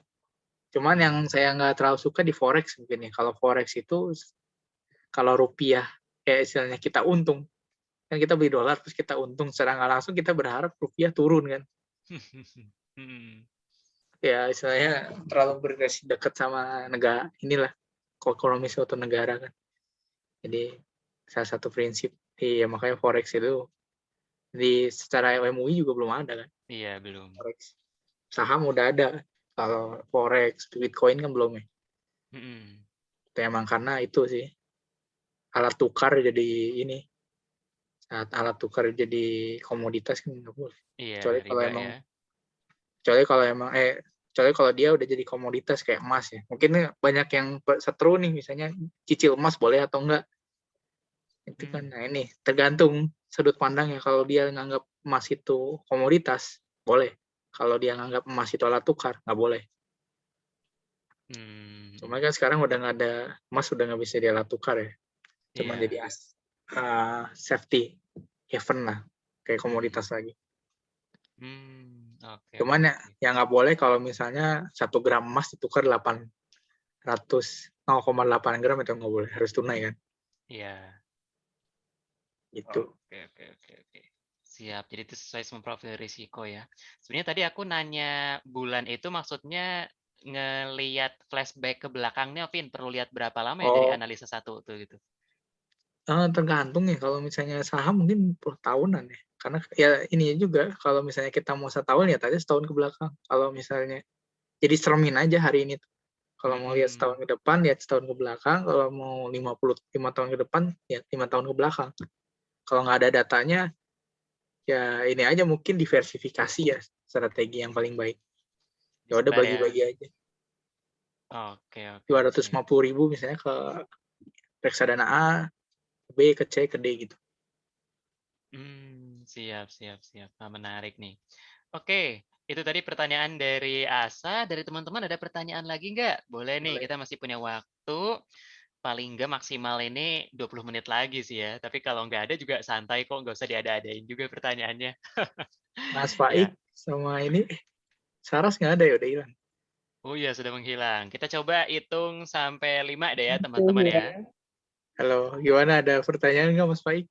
Cuman yang saya nggak terlalu suka di forex mungkin ya. Kalau forex itu kalau rupiah kayak istilahnya kita untung, kan kita beli dolar terus kita untung secara nggak langsung kita berharap rupiah turun kan. Mm. Ya istilahnya terlalu berrelasi dekat sama negara inilah ekonomi suatu negara kan. Jadi salah satu prinsip iya makanya forex itu di secara MUI juga belum ada kan Iya, belum. forex. Saham udah ada, kalau forex, Bitcoin kan belum ya. Mm-mm. Itu emang karena itu sih alat tukar jadi ini, saat alat tukar jadi komoditas kan nggak boleh. Iya, Kecuali kalau riba emang, ya. kecuali kalau emang kecuali kalau dia udah jadi komoditas kayak emas ya. Mungkin banyak yang seteru nih, misalnya cicil emas boleh atau enggak. Itu kan, nah ini tergantung sudut pandangnya. Kalau dia nganggap emas itu komoditas, boleh. Kalau dia nganggap emas itu alat tukar, nggak boleh. Cuma kan sekarang udah nggak ada, emas udah nggak bisa dia alat tukar ya. Cuma Iya. jadi safety haven lah, kayak komoditas lagi. Oke, Cuman oke, ya oke. yang nggak boleh kalau misalnya 1 gram emas ditukar 0,8 gram itu nggak boleh, harus tunai kan. Iya. Itu. Oke, oke, oke, oke. Siap. Jadi itu sesuai sama profil risiko ya. Sebenarnya tadi aku nanya bulan itu maksudnya ngelihat flashback ke belakangnya, Vin, perlu lihat berapa lama ya dari Oh, analisa satu tuh gitu? tergantung ya. Kalau misalnya saham mungkin 10 tahunan ya. Karena ya ini juga kalau misalnya kita mau 1 tahun ya tadi setahun ke belakang. Kalau misalnya jadi seremin aja hari ini. Kalau mau lihat setahun ke depan, lihat setahun ke belakang. Kalau mau 55 tahun ke depan, ya 5 tahun ke belakang. Kalau nggak ada datanya, ya ini aja mungkin diversifikasi ya strategi yang paling baik. Ya udah Disebar ya. bagi-bagi aja. Oke, oke, Dua ratus siap. lima puluh ribu misalnya ke reksadana A, ke B, ke C, ke D gitu. Siap, siap, siap. Nah, menarik nih. Oke, itu tadi pertanyaan dari Asa. Dari teman-teman ada pertanyaan lagi nggak? Boleh nih, Boleh. kita masih punya waktu. Paling nggak maksimal ini 20 menit lagi sih ya. Tapi kalau nggak ada juga santai kok, nggak usah diada-adain juga pertanyaannya. Mas Ya. Faik sama ini, Saras nggak ada ya, udah hilang. Oh iya, sudah menghilang. Kita coba hitung sampai 5 deh ya, teman-teman ya. Halo, gimana, ada pertanyaan nggak Mas Faik?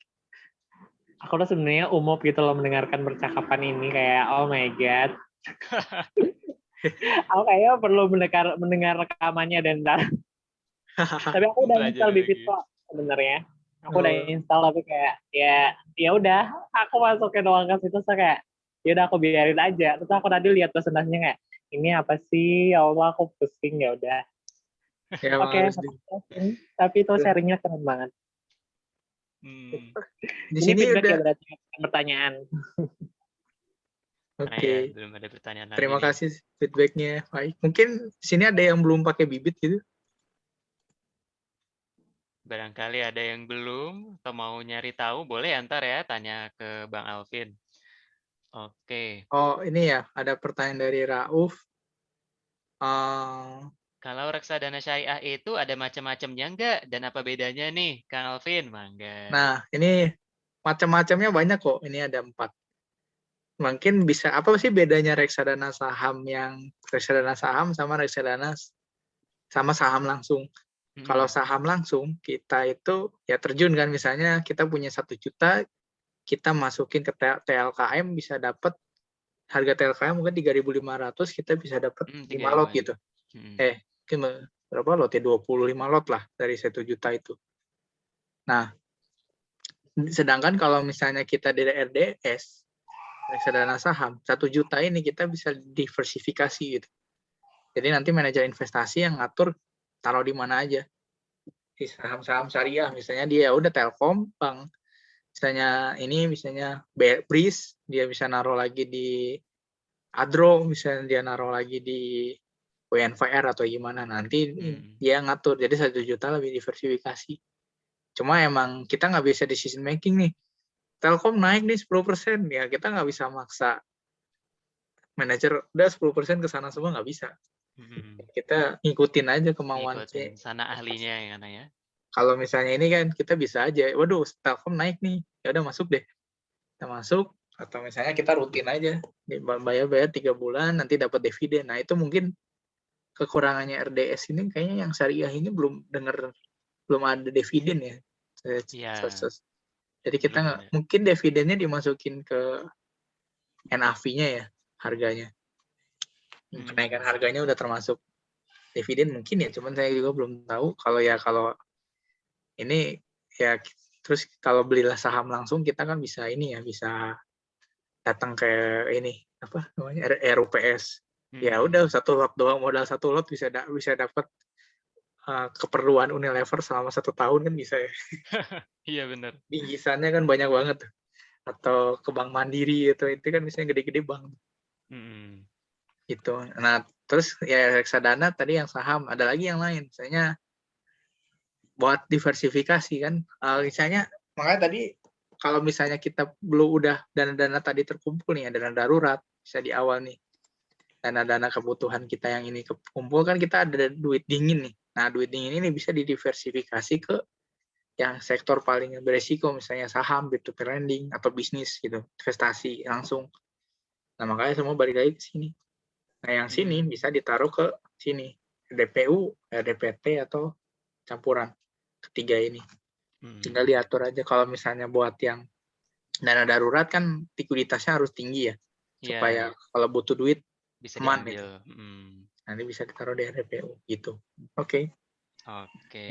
Aku tuh sebenarnya umup gitu loh mendengarkan percakapan ini kayak oh my god. Aku kayaknya perlu mendengar rekamannya dan tapi aku udah install Pelajari Bibit lagi. kok sebenarnya. Aku udah Oh, install tapi kayak ya udah aku masukin doang ke situ saya kayak ya udah aku biarin aja. Terus aku tadi lihat presentasinya kayak ini apa sih? Ya Allah aku pusing ya udah. ya emang Oke, harus tapi itu sharingnya keren banget. Hmm. di Ini sini feedback udah. ya berarti pertanyaan. Nah ya, Oke, belum ada pertanyaan lagi terima nih. kasih feedbacknya Faik. Mungkin di sini ada yang belum pakai bibit gitu. Barangkali ada yang belum atau mau nyari tahu, boleh ya ntar ya tanya ke Bang Alvin. Oke. Oh, ini ya, ada pertanyaan dari Rauf. Kalau reksadana syariah itu ada macam-macamnya enggak? Dan apa bedanya nih, Kang Alvin? Mangga. Nah, ini macam-macamnya banyak kok. Ini ada 4. mungkin bisa apa sih bedanya reksadana saham sama reksadana sama saham langsung? Kalau saham langsung kita itu ya terjun kan, misalnya kita punya 1 juta, kita masukin ke TLKM bisa dapat harga TLKM mungkin 3.500, kita bisa dapat 5 lot 3.000-an. gitu. Berapa lot ya? 25 lot lah dari 1 juta itu. Nah, sedangkan kalau misalnya kita di RDS, reksadana saham, 1 juta ini kita bisa diversifikasi gitu. Jadi nanti manajer investasi yang ngatur taruh di mana aja. Di saham-saham syariah, misalnya dia udah Telkom, Bank, misalnya BRIS, dia bisa naruh lagi di Adro, misalnya dia naruh lagi di WNVR atau gimana, nanti dia ngatur. Jadi 1 juta lebih diversifikasi. Cuma emang kita nggak bisa decision making nih. Telkom naik nih 10%, ya kita nggak bisa maksa manajer udah 10% ke sana semua, nggak bisa. Kita ngikutin aja kemauan Ngikutin sana ahlinya ya. Kalau misalnya ini kan kita bisa aja, waduh Telkom naik nih, ya udah masuk deh. Kita masuk, atau misalnya kita rutin aja, bayar 3 bulan, nanti dapat dividen. Nah itu mungkin kekurangannya RDS ini, kayaknya yang syariah ini belum ada dividen ya. Jadi kita mungkin dividennya dimasukin ke NAV-nya ya, harganya. Kenaikan harganya udah termasuk dividen mungkin ya, cuman saya juga belum tahu. Kalau ini ya, terus kalau belilah saham langsung kita kan bisa bisa datang ke ini apa namanya RUPS. Ya udah 1 lot doang, modal 1 lot bisa dapat keperluan Unilever selama 1 tahun kan bisa ya. Iya benar. Bingkisannya kan banyak banget. Atau ke Bank Mandiri itu kan misalnya gede-gede bank. Gitu. Nah, terus ya reksadana tadi yang saham, ada lagi yang lain. Misalnya buat diversifikasi kan. Misalnya makanya tadi kalau misalnya kita belum udah dana-dana tadi terkumpul nih, dana darurat bisa di awal nih. Dana-dana kebutuhan kita yang ini kekumpul kan, kita ada duit dingin nih. Nah, duit dingin ini bisa didiversifikasi ke yang sektor paling beresiko, misalnya saham, peer-to-peer lending, atau bisnis gitu, investasi langsung. Nah, makanya semua balik lagi ke sini. Nah, yang sini bisa ditaruh ke sini, DPU, RDPT, atau campuran ketiga ini. Tinggal diatur aja. Kalau misalnya buat yang dana darurat kan likuiditasnya harus tinggi ya, supaya kalau butuh duit bisa aman diambil. gitu. Nanti bisa ditaruh di RDPU gitu. Oke,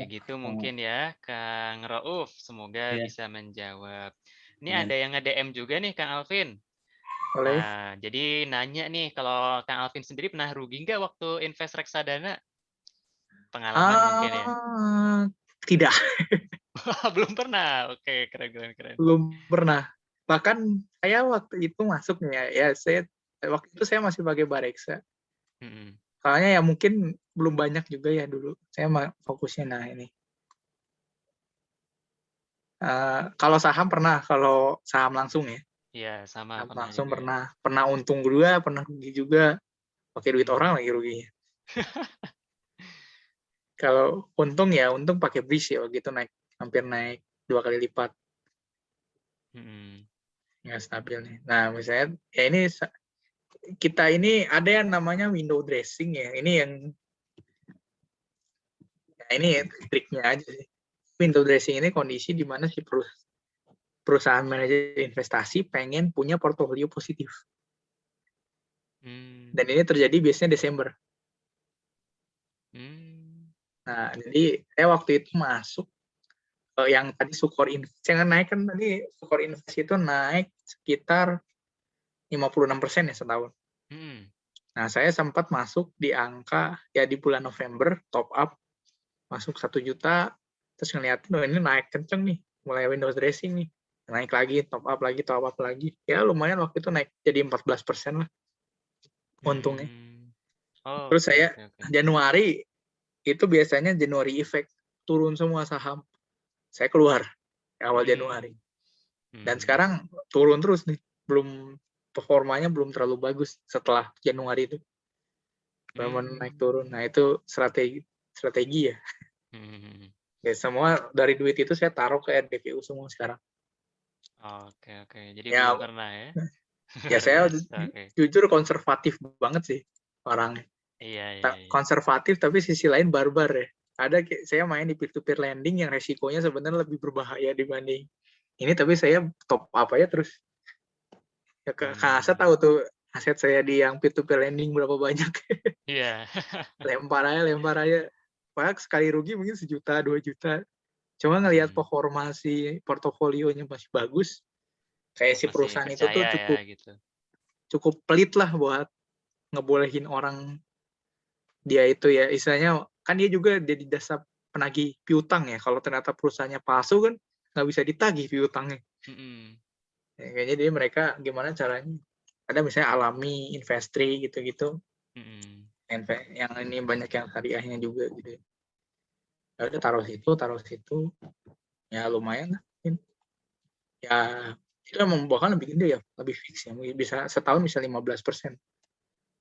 gitu mungkin ya, Kang Rauf. Semoga bisa menjawab. Ini ada yang nge-DM juga nih, Kang Alvin. boleh. Nah, jadi nanya nih, kalau Kang Alvin sendiri pernah rugi nggak waktu invest reksadana? Pengalaman mungkin ya? Tidak. Belum pernah. Oke, keren. Belum pernah. Bahkan saya waktu itu masuknya ya, waktu itu saya masih pakai Bareksa. Soalnya ya mungkin belum banyak juga ya dulu. Saya fokusnya ini. Kalau saham pernah, kalau saham langsung ya. Iya, sama Saham pernah langsung juga. pernah untung juga, pernah rugi juga. Pakai duit orang lagi ruginya. Kalau untung ya untung pakai BRIS ya, gitu hampir naik 2 kali lipat. Nggak stabil nih. Nah, misalnya ya ini kita ini ada yang namanya window dressing ya. Ini triknya aja sih. Window dressing ini kondisi di mana si perusahaan manajer investasi pengen punya portofolio positif. Dan ini terjadi biasanya Desember. Nah, jadi saya waktu itu masuk yang tadi Sukor Invest yang naik kan, tadi Sukor Invest itu naik sekitar 56% ya setahun. Nah, saya sempat masuk di angka ya di bulan November, top up masuk 1 juta, terus ngeliatin ini naik kenceng nih, mulai window dressing nih, naik lagi, top up lagi, ya lumayan waktu itu naik jadi 14% lah untungnya. Terus saya Januari itu biasanya Januari effect, turun semua saham, saya keluar awal Januari, dan sekarang turun terus nih, performanya belum terlalu bagus setelah Januari itu, belum naik turun. Nah itu strategi ya. Ya semua dari duit itu saya taruh ke RDPU semua sekarang. Oke. Jadi Ya, belum pernah ya? Ya saya Risk, oke. jujur konservatif banget sih orangnya. Iya iya iya. Konservatif tapi sisi lain barbar ya. Saya main di peer-to-peer lending yang resikonya sebenarnya lebih berbahaya dibanding ini, tapi saya top up aja terus. Ya, Kak Asa tahu tuh aset saya di yang peer-to-peer lending berapa banyak. Iya. lempar aja. Padahal sekali rugi mungkin 1 juta, 2 juta. Cuma ngelihat Mhm. performa si portofolionya masih bagus, kayak si Masih perusahaan itu tuh percaya ya cukup gitu. cukup pelit lah buat ngebolehin orang dia itu ya, istilahnya kan dia juga jadi dasar penagih piutang ya. Kalau ternyata perusahaannya palsu kan nggak bisa ditagih piutangnya. Mhm. Ya, kayaknya dia mereka gimana caranya? Ada misalnya alami, investri gitu-gitu. Mhm. Yang ini banyak yang syariahnya juga gitu. Ya udah taruh situ, ya lumayan lah. Ya itu membuahkan lebih gede ya, lebih fix ya. Bisa setahun bisa 15%.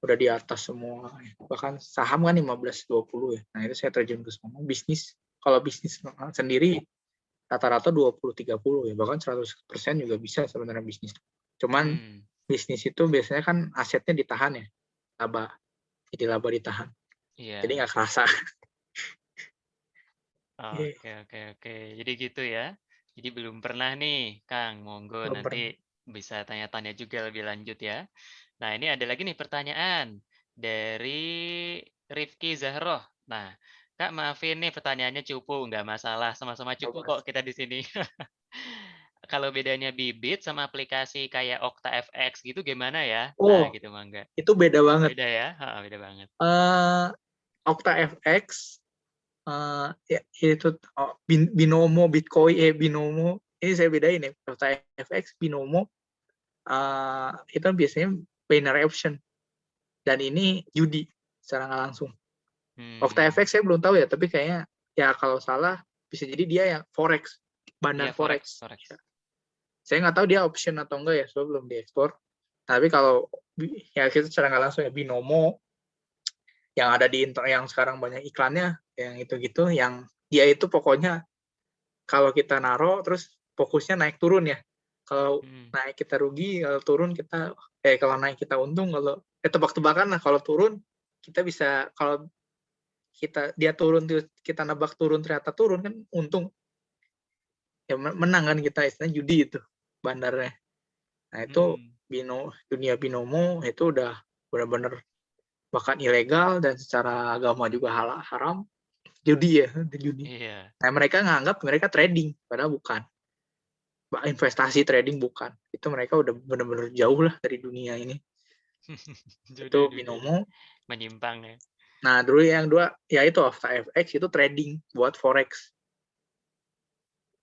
Udah di atas semua. Bahkan saham kan 15-20 ya. Nah itu saya terjun ke sana. Kalau bisnis sendiri rata-rata 20-30 ya. Bahkan 100% juga bisa sebenarnya bisnis. Cuman Mmm. bisnis itu biasanya kan asetnya ditahan ya. Laba. Jadi laba ditahan. Jadi Iya. nggak kerasa. Oke oke oke. Jadi gitu ya. Jadi belum pernah nih, Kang, monggo Belum pernah. nanti bisa tanya-tanya juga lebih lanjut ya. Nah, ini ada lagi nih pertanyaan dari Rifki Zahroh. Nah, Kak, maafin nih pertanyaannya cupu, nggak masalah, sama-sama cupu kok kita di sini. Kalau bedanya Bibit sama aplikasi kayak OktaFX gitu gimana ya? Nah, Oh, gitu Mangga. itu beda banget. Beda ya? Heeh, beda banget. Eh OktaFX ya itu Binomo, Bitcoin, Binomo. Ini saya bedain ya. OktaFX, Binomo itu biasanya binary option dan ini judi secara nggak langsung. Hmm. OktaFX saya belum tahu ya, tapi kayaknya ya kalau salah bisa jadi dia yang forex, Iya, bandar forex forex. forex. Saya nggak tahu dia option atau enggak ya, soalnya belum diekspor. Tapi kalau ya kita secara nggak langsung ya Binomo yang ada di yang sekarang banyak iklannya, yang itu gitu, yang dia itu pokoknya kalau kita naro terus fokusnya naik turun ya. Kalau Mhm. naik kita rugi, kalau turun kita kalau naik kita untung, kalau tebak-tebakan lah, kalau turun kita bisa, kalau dia turun kita nebak turun ternyata turun kan untung. Ya menang kan kita, istilahnya judi itu bandarnya. Nah, itu Mhm. dunia binomo itu udah benar-benar bahkan ilegal dan secara agama juga haram. Judi ya, judi. Iya. Nah, mereka nganggap mereka trading, padahal bukan. Investasi trading bukan. Itu mereka udah benar-benar jauh lah dari dunia ini. Judi Itu dunia binomo. menyimpang ya. Nah, dulu yang dua, ya itu OktaFX itu trading buat forex.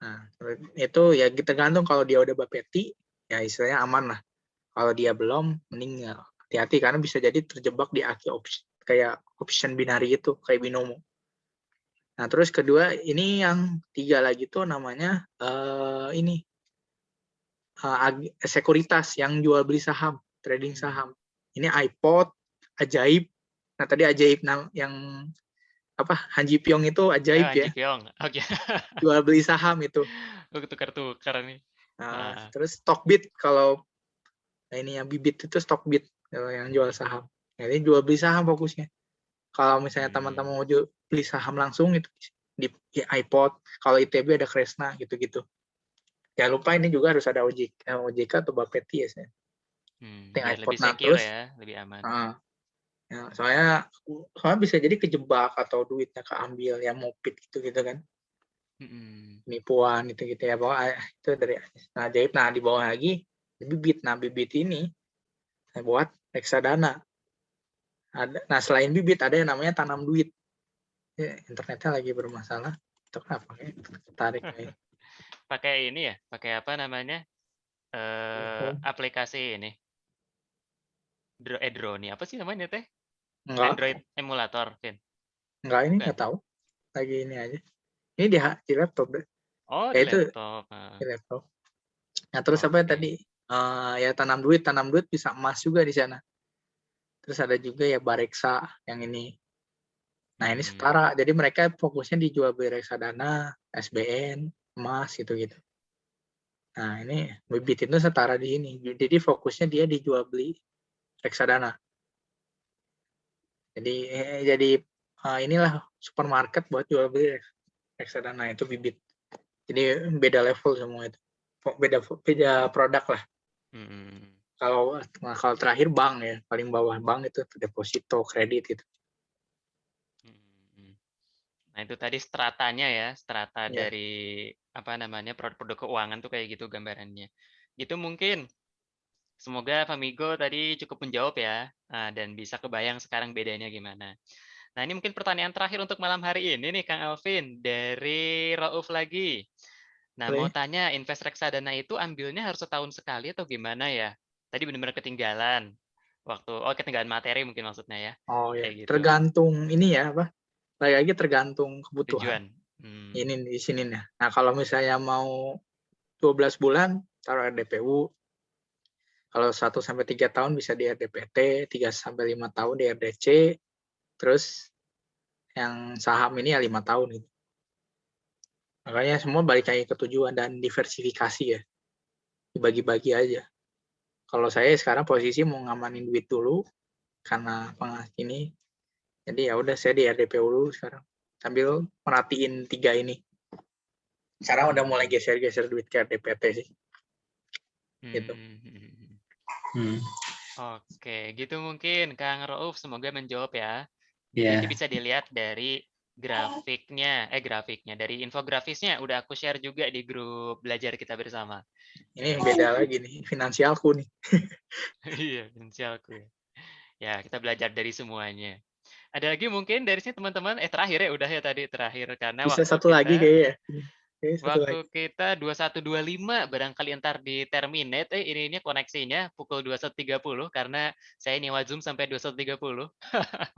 Nah, itu ya kita gantung, kalau dia udah bapeti, ya istilahnya aman lah. Kalau dia belum, mending ya hati-hati karena bisa jadi terjebak di aki option, kayak option binary itu, kayak binomo. Nah, terus kedua, ini yang tiga lagi tuh namanya ini sekuritas yang jual beli saham, trading Mhm. saham. Ini iPod, Ajaib. Nah, tadi Ajaib yang apa, Hanji Pyong itu Oh, Ajaib ya, Anji Pyong. Oke. jual beli saham itu. Aku tukar-tukar nih. Nah, Heeh. terus Stockbit, kalau ini yang Bibit itu Stockbit kalau yang jual saham. Jadi jual beli saham fokusnya. Kalau misalnya teman-teman Mmm. mau beli saham langsung itu di iPod, kalau ITB ada Kresna gitu-gitu. Jangan lupa ini juga harus ada OJK atau Bapeti ya saya. Yang Biar iPod. lebih Nah, secure terus ya, lebih aman. ya, soalnya bisa jadi kejebak atau duitnya keambil ya, mopit gitu kan, Mhm. penipuan gitu ya, bahwa itu dari Ajaib. Nah, di bawah lagi Bibit. Nah, Bibit ini saya buat reksadana. Nah, selain Bibit ada yang namanya tanam duit. Ya, internetnya lagi bermasalah. Itu kenapa? Tarik kayak Pakai ini ya, pakai apa namanya, aplikasi ini, Droni, apa sih namanya teh? enggak Android emulator, Vin? ini Bukan? nggak tahu. Lagi ini aja. Ini di laptop deh. Oh, Ya di itu laptop, heeh. di laptop. Nah, terus apa ya tadi? Oke. Ya tanam duit bisa emas juga di sana. Terus ada juga ya Bareksa yang ini. Nah, ini Mhm. setara. Jadi mereka fokusnya dijual beli reksadana, SBN, emas gitu-gitu. Nah, ini Bibit itu setara di ini. Jadi fokusnya dia di jual beli reksadana. Jadi inilah supermarket buat jual beli reksadana itu Bibit. Jadi beda level semua itu. Beda produk lah. Mhm. Kalau terakhir bank ya, paling bawah bank itu deposito, kredit gitu. Mhm. Nah, itu tadi stratanya ya, strata Ya, dari apa namanya, produk-produk keuangan tuh kayak gitu gambarannya. Itu mungkin semoga Famigo tadi cukup menjawab ya, dan bisa kebayang sekarang bedanya gimana. Nah, ini mungkin pertanyaan terakhir untuk malam hari ini nih Kang Alvin, dari Rauf lagi. Nah, mau boleh. tanya invest reksadana itu ambilnya harus setahun sekali atau gimana ya? Tadi benar-benar ketinggalan ketinggalan materi mungkin maksudnya ya, Oh ya, kayak gitu, tergantung ini ya apa? Lagi tergantung kebutuhan. tujuan. Ini di sini nih. Nah, kalau misalnya mau 12 bulan taruh RDPU. Kalau 1 sampai 3 tahun bisa di RDPT, 3 sampai 5 tahun di RDC, terus yang saham ini ya 5 tahun gitu. Makanya semua balik lagi ke tujuan dan diversifikasi ya, dibagi-bagi aja. Kalau saya sekarang posisi mau ngamanin duit dulu karena ini, jadi ya udah saya di RDPU dulu sekarang sambil merhatiin 3 ini. Sekarang udah mulai Mhm. geser-geser duit ke RDPT sih, gitu. Mhm. Hmm. Oke, gitu mungkin Kang Rauf, semoga menjawab ya. Jadi nanti Ya, bisa dilihat dari grafiknya, dari infografisnya udah aku share juga di grup belajar kita bersama. Ini Kayak beda gitu. lagi nih, finansialku nih. Iya, finansialku ya. Ya, kita belajar dari semuanya. Ada lagi mungkin dari sini teman-teman, terakhir ya, udah ya tadi terakhir karena Bisa satu lagi kayaknya. Kayaknya satu waktu lagi. kita 21.25 barangkali entar di terminate ininya koneksinya pukul 21.30 karena saya nyewa Zoom sampai 21.30.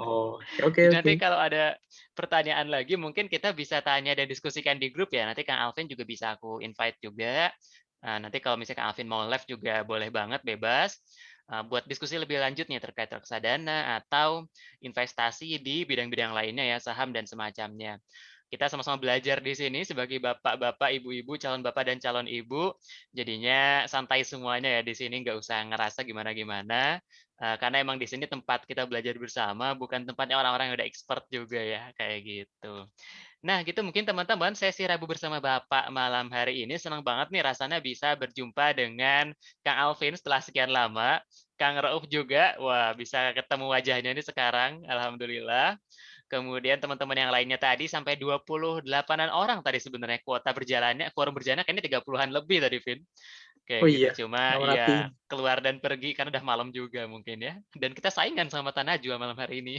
Oh, oke Jadi oke. nanti kalau ada pertanyaan lagi mungkin kita bisa tanya dan diskusikan di grup ya. Nanti Kang Alvin juga bisa aku invite juga. Nanti kalau misalnya Kang Alvin mau live juga boleh banget, bebas. Buat diskusi lebih lanjut nih terkait reksadana atau investasi di bidang-bidang lainnya ya, saham dan semacamnya. Kita sama-sama belajar di sini sebagai bapak-bapak, ibu-ibu, calon bapak dan calon ibu. Jadinya santai semuanya ya di sini, nggak usah ngerasa gimana-gimana. Karena emang di sini tempat kita belajar bersama, bukan tempatnya orang-orang yang udah expert juga ya, kayak gitu. Nah, gitu mungkin teman-teman sesi Rabu bersama Bapak malam hari ini senang banget nih rasanya bisa berjumpa dengan Kang Alvin setelah sekian lama. Kang Rauf juga, wah bisa ketemu wajahnya nih sekarang, alhamdulillah. Kemudian teman-teman yang lainnya tadi sampai 28-an orang tadi sebenarnya quorum berjalannya kayaknya 30-an lebih tadi, Vin. Kayak Oh gitu. iya, Cuma nggak ya merhatiin. keluar dan pergi karena udah malam juga mungkin ya. Dan kita saingan sama Tanajua malam hari ini.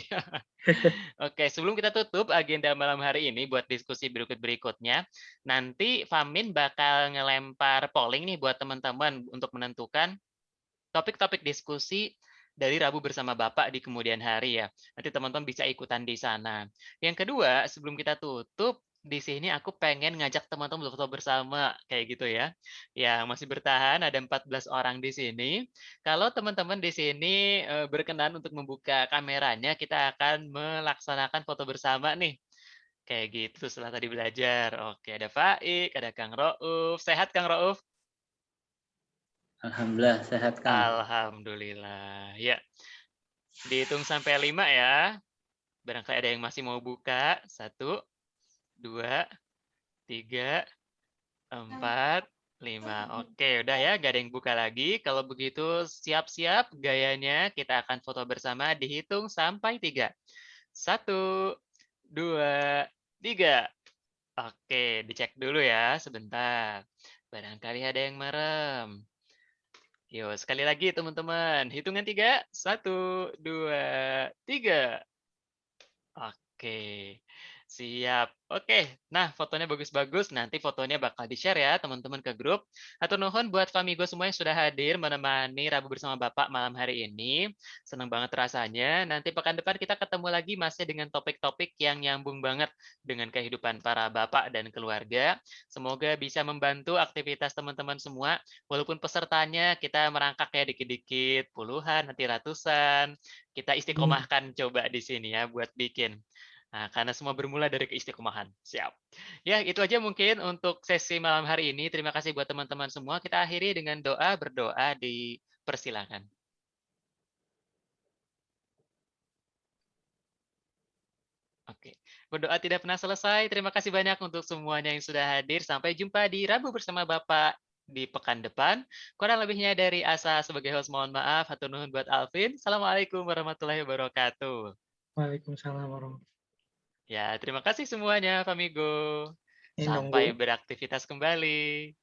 Oke, sebelum kita tutup agenda malam hari ini buat diskusi berikutnya, nanti Famin bakal ngelempar polling nih buat teman-teman untuk menentukan topik-topik diskusi dari Rabu bersama Bapak di kemudian hari ya. Nanti teman-teman bisa ikutan di sana. Yang kedua, sebelum kita tutup, di sini aku pengen ngajak teman-teman foto bersama kayak gitu ya. Yang masih bertahan ada 14 orang di sini. Kalau teman-teman di sini berkenan untuk membuka kameranya, kita akan melaksanakan foto bersama nih. Kayak gitu setelah tadi belajar. Oke, ada Faik, ada Kang Rauf. Sehat Kang Rauf? Alhamdulillah sehat Kang. Alhamdulillah. Ya, dihitung sampai 5 ya. Barangkali ada yang masih mau buka. 1, 2, 3, 4, 5. Oke, udah ya, gak ada yang buka lagi. Kalau begitu siap-siap gayanya kita akan foto bersama dihitung sampai 3. 1, 2, 3. Oke, dicek dulu ya sebentar. Barangkali ada yang merem. Yuk, sekali lagi teman-teman. Hitungan 3. 1, 2, 3. Oke, siap. Oke, nah fotonya bagus-bagus. Nanti fotonya bakal di-share ya teman-teman ke grup. Atur nuhun buat Famigo semua yang sudah hadir menemani Rabu bersama Bapak malam hari ini. Senang banget rasanya. Nanti pekan depan kita ketemu lagi masih dengan topik-topik yang nyambung banget dengan kehidupan para bapak dan keluarga. Semoga bisa membantu aktivitas teman-teman semua. Walaupun pesertanya kita merangkak ya dikit-dikit, puluhan, nanti ratusan. Kita istiqomahkan coba di sini ya buat bikin. Nah, karena semua bermula dari keistiqomahan. Siap. Ya, itu aja mungkin untuk sesi malam hari ini. Terima kasih buat teman-teman semua. Kita akhiri dengan berdoa dipersilakan. Oke, berdoa tidak pernah selesai. Terima kasih banyak untuk semuanya yang sudah hadir. Sampai jumpa di Rabu bersama Bapak di pekan depan. Kurang lebihnya dari Asa sebagai host, mohon maaf. Hatur nuhun buat Alvin. Assalamualaikum warahmatullahi wabarakatuh. Waalaikumsalam warahmatullahi Ya, terima kasih semuanya, Famigo. wabarakatuh. Nunggu. Sampai beraktivitas kembali.